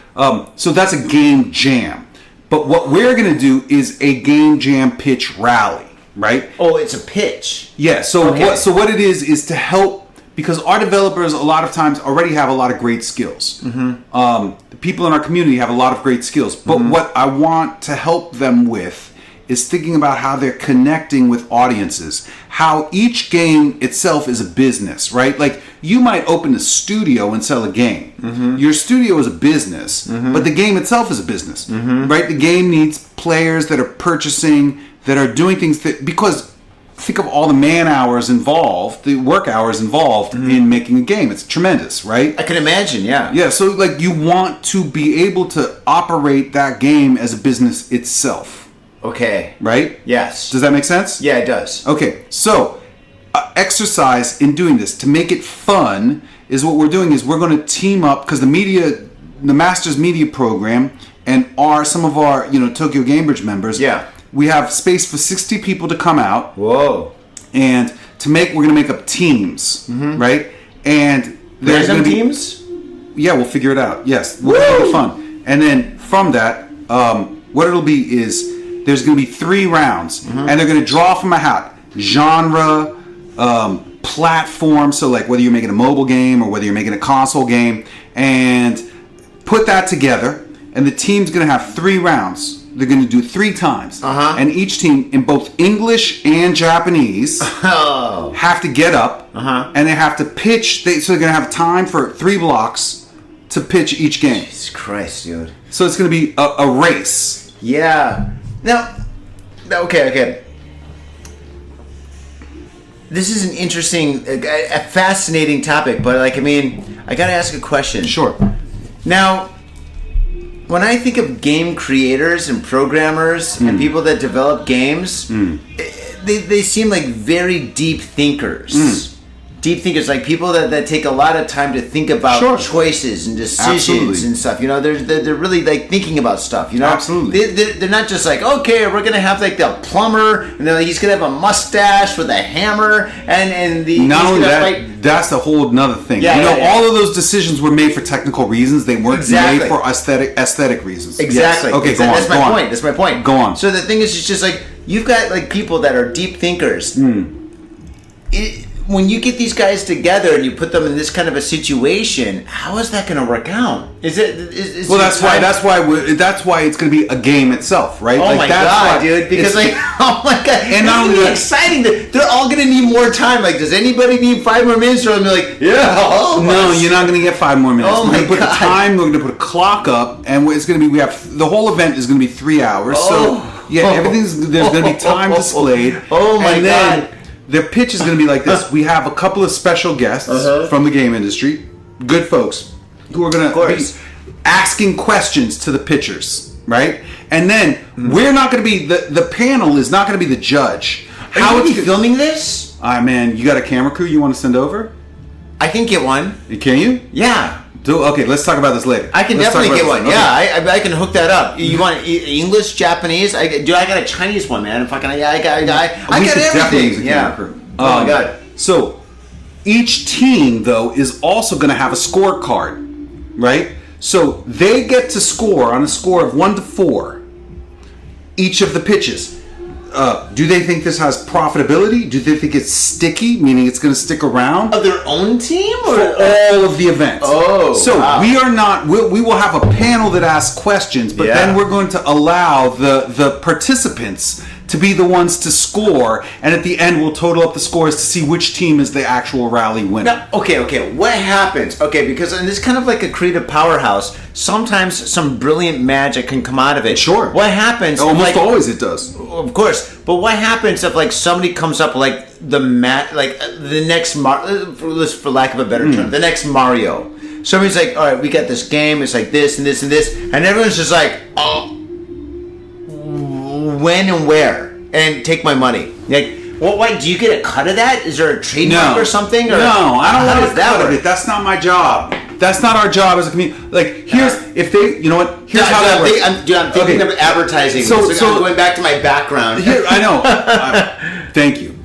so that's a game jam. But what we're going to do is a game jam pitch rally, right? Oh, it's a pitch. Yeah. So what it is to help, because our developers a lot of times already have a lot of great skills. The people in our community have a lot of great skills. But what I want to help them with is thinking about how they're connecting with audiences. How each game itself is a business, right? Like you might open a studio and sell a game. Your studio is a business, but the game itself is a business, right? The game needs players that are purchasing, that are doing things that, because think of all the man hours involved, the work hours involved in making a game. It's tremendous, right? I can imagine, yeah. Yeah, so like you want to be able to operate that game as a business itself. Okay. Right? Yes. Does that make sense? Yeah, it does. Okay, so exercise in doing this to make it fun is what we're doing is we're going to team up, because the Masters Media Program and some of our Tokyo Game Bridge members. Yeah. We have space for 60 people to come out. Whoa. And we're going to make up teams, right? And there's going to be teams? Yeah, we'll figure it out. Yes. We'll make it fun. And then from that, what it'll be is there's going to be 3 rounds, and they're going to draw from a hat. Genre, platform, so like whether you're making a mobile game or whether you're making a console game, and put that together, and the team's going to have 3 rounds. They're going to do 3 times. And each team, in both English and Japanese, have to get up, and they have to pitch. So they're going to have time for 3 blocks to pitch each game. Jesus Christ, dude. So it's going to be a race. Yeah. Now, okay. This is an interesting, a fascinating topic, but like, I mean, I gotta ask a question. Sure. Now, when I think of game creators and programmers and people that develop games, they seem like very deep thinkers. Deep thinkers, like people that take a lot of time to think about choices and decisions and stuff. You know, they're really like thinking about stuff. You know, absolutely. They're not just like, okay, we're gonna have like the plumber, and then he's gonna have a mustache with a hammer, and the not only that, that's a whole nother thing. Yeah, all of those decisions were made for technical reasons. They weren't made for aesthetic reasons. Exactly. Yes. Okay, That's my point. That's my point. Go on. So the thing is, it's just like you've got like people that are deep thinkers. When you get these guys together and you put them in this kind of a situation, how is that going to work out? Is well, that's why it's going to be a game itself, right? Oh, like, my God, dude! Because like, oh my God, and not only that, exciting. They're all going to need more time. Like, does anybody need 5 more minutes? Or I'm like, yeah. No, you're not going to get 5 more minutes. Oh we're my going to put God. the time. We're going to put a clock up, and it's going to be. We have the whole event is going to be 3 hours. So there's going to be time displayed. Oh my God. The pitch is going to be like this. We have a couple of special guests from the game industry, good folks, who are going to be asking questions to the pitchers, right? And then we're not going to be, the panel is not going to be the judge. How are you filming this? All right, man, you got a camera crew you want to send over? I can get one. Can you? Yeah. Okay, let's talk about this later. I can definitely get one. Okay. Yeah, I can hook that up. You want English, Japanese? I got a Chinese one, man. Fucking, I got everything. Yeah. Oh my God. So each team though is also going to have a scorecard, right? So they get to score on a score of 1 to 4 each of the pitches. Do they think this has profitability? Do they think it's sticky, meaning it's going to stick around? Of their own team? Or? For all of the events. Oh, so wow. we are not, we will have a panel that asks questions, but then we're going to allow the participants to be the ones to score, and at the end we'll total up the scores to see which team is the actual rally winner. Now, okay, what happens? Okay, because in this kind of like a creative powerhouse, sometimes some brilliant magic can come out of it. Sure. What happens? Almost always it does. Of course, but what happens if like somebody comes up with like the next for lack of a better term, the next Mario? Somebody's like, all right, we got this game. It's like this and this and this, and everyone's just like, oh, when and where, and take my money. Like, well, why do you get a cut of that? Is there a trademark or something? Or, no, I don't how want does a that cut work? of it. That's not my job. That's not our job as a community. Like, if they, you know what? Here's how that works. I'm thinking of advertising. So I'm going back to my background. Here, I know. Thank you.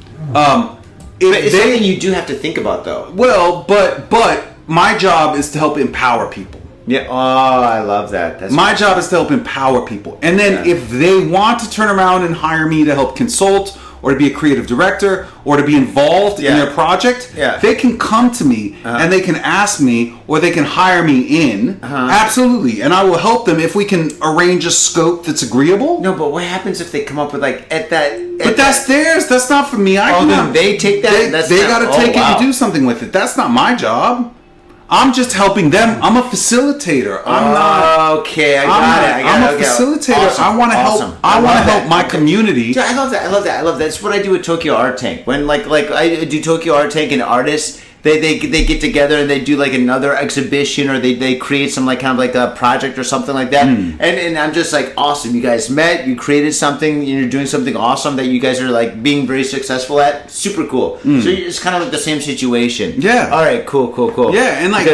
It's something you do have to think about, though. Well, but my job is to help empower people. Yeah. Oh, I love that. That's my job is to help empower people. And then if they want to turn around and hire me to help consult or to be a creative director or to be involved in their project, they can come to me and they can ask me or they can hire me in. Absolutely. And I will help them if we can arrange a scope that's agreeable. No, but what happens if they come up with like that's theirs. That's not for me. Then they take that? They got to take it and do something with it. That's not my job. I'm just helping them. I'm a facilitator. I'm not. Okay, I got it. I'm a facilitator. Awesome. I want to help. I want to help my community. Dude, I love that. That's what I do with Tokyo Art Tank. When like I do Tokyo Art Tank and artists, they get together and they do like another exhibition or they create some like kind of like a project or something like that. And I'm just like, awesome. You guys met. You created something. You're doing something awesome that you guys are like being very successful at. Super cool. So it's kind of like the same situation. Yeah. All right. Cool. Yeah, and like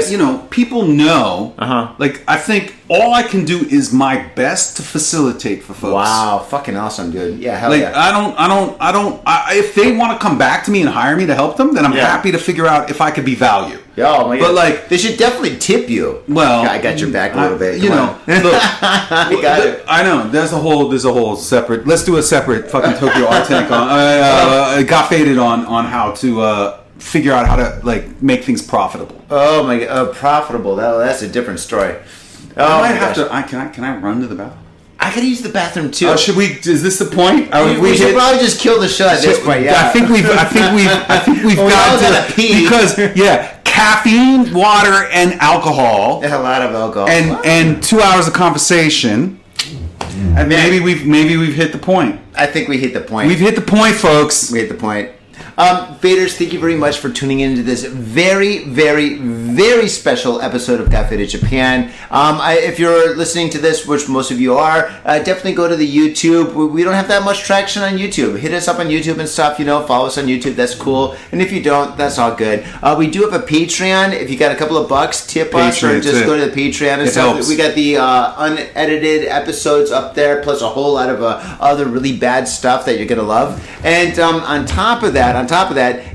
people know. Like I think all I can do is my best to facilitate for folks. Wow, fucking awesome, dude. Yeah, hell like, yeah. I don't. If they want to come back to me and hire me to help them, then I'm happy to figure out if I could be value. Oh my God. But like, they should definitely tip you. Well, I got your back a little bit. You know, look, I got it. I know. There's a whole separate. Let's do a separate fucking Tokyo Art Tank on. Got faded on how to figure out how to like make things profitable. Oh my God, profitable. That's a different story. Oh, I might have to. Can I run to the bathroom? I could use the bathroom too. Should we? Is this the point? We should probably just kill the show at this point. Yeah. I think we've got to pee because caffeine, water, and alcohol. A lot of alcohol. And 2 hours of conversation. And maybe we've hit the point. I think we hit the point. We've hit the point, folks. We hit the point. Faders, thank you very much for tuning into this very, very, very special episode of Got Faded Japan. If you're listening to this, which most of you are, definitely go to the YouTube. We don't have that much traction on YouTube. Hit us up on YouTube and stuff, follow us on YouTube. That's cool. And if you don't, that's all good. We do have a Patreon. If you got a couple of bucks, tip us or just go to the Patreon and stuff. Helps. We got the unedited episodes up there, plus a whole lot of other really bad stuff that you're going to love. And on top of that,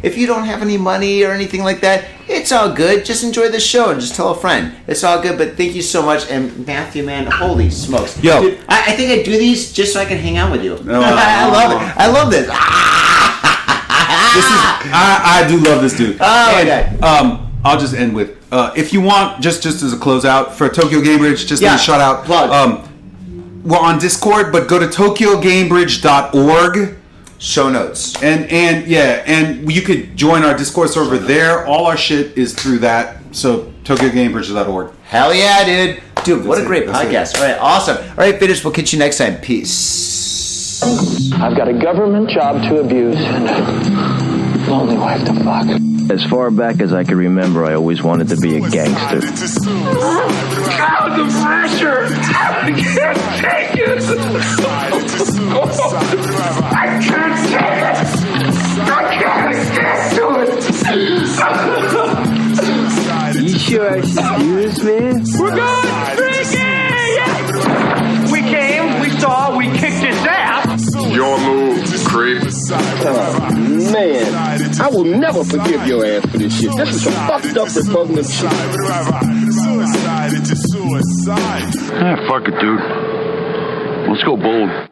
if you don't have any money or anything like that, it's all good. Just enjoy the show and just tell a friend. It's all good, but thank you so much. And Matthew, man, holy smokes. Yo. Dude, I think I do these just so I can hang out with you. Oh. I love it. I love this. I do love this dude. Oh, okay. I'll just end with, if you want, just as a closeout, for Tokyo Game Bridge, just a shout out. Plug. We're on Discord, but go to tokyogamebridge.org. Show notes. And you could join our Discord server there. All our shit is through that. So tokyogamebridge.org. Hell yeah, dude. Dude, what a great podcast. All right, awesome. All right, Faders, we'll catch you next time. Peace. I've got a government job to abuse and a lonely wife to fuck. As far back as I can remember, I always wanted to be a gangster. God, the pressure! I can't take it! I can't take it! I can't get to it! You sure I should do this, man? We're going drinking! We came, we saw, we kicked his ass! Your move, creep. Oh, man. I will never forgive your ass for this shit. This is some fucked up repugnant shit. Fuck it, dude. Let's go bold.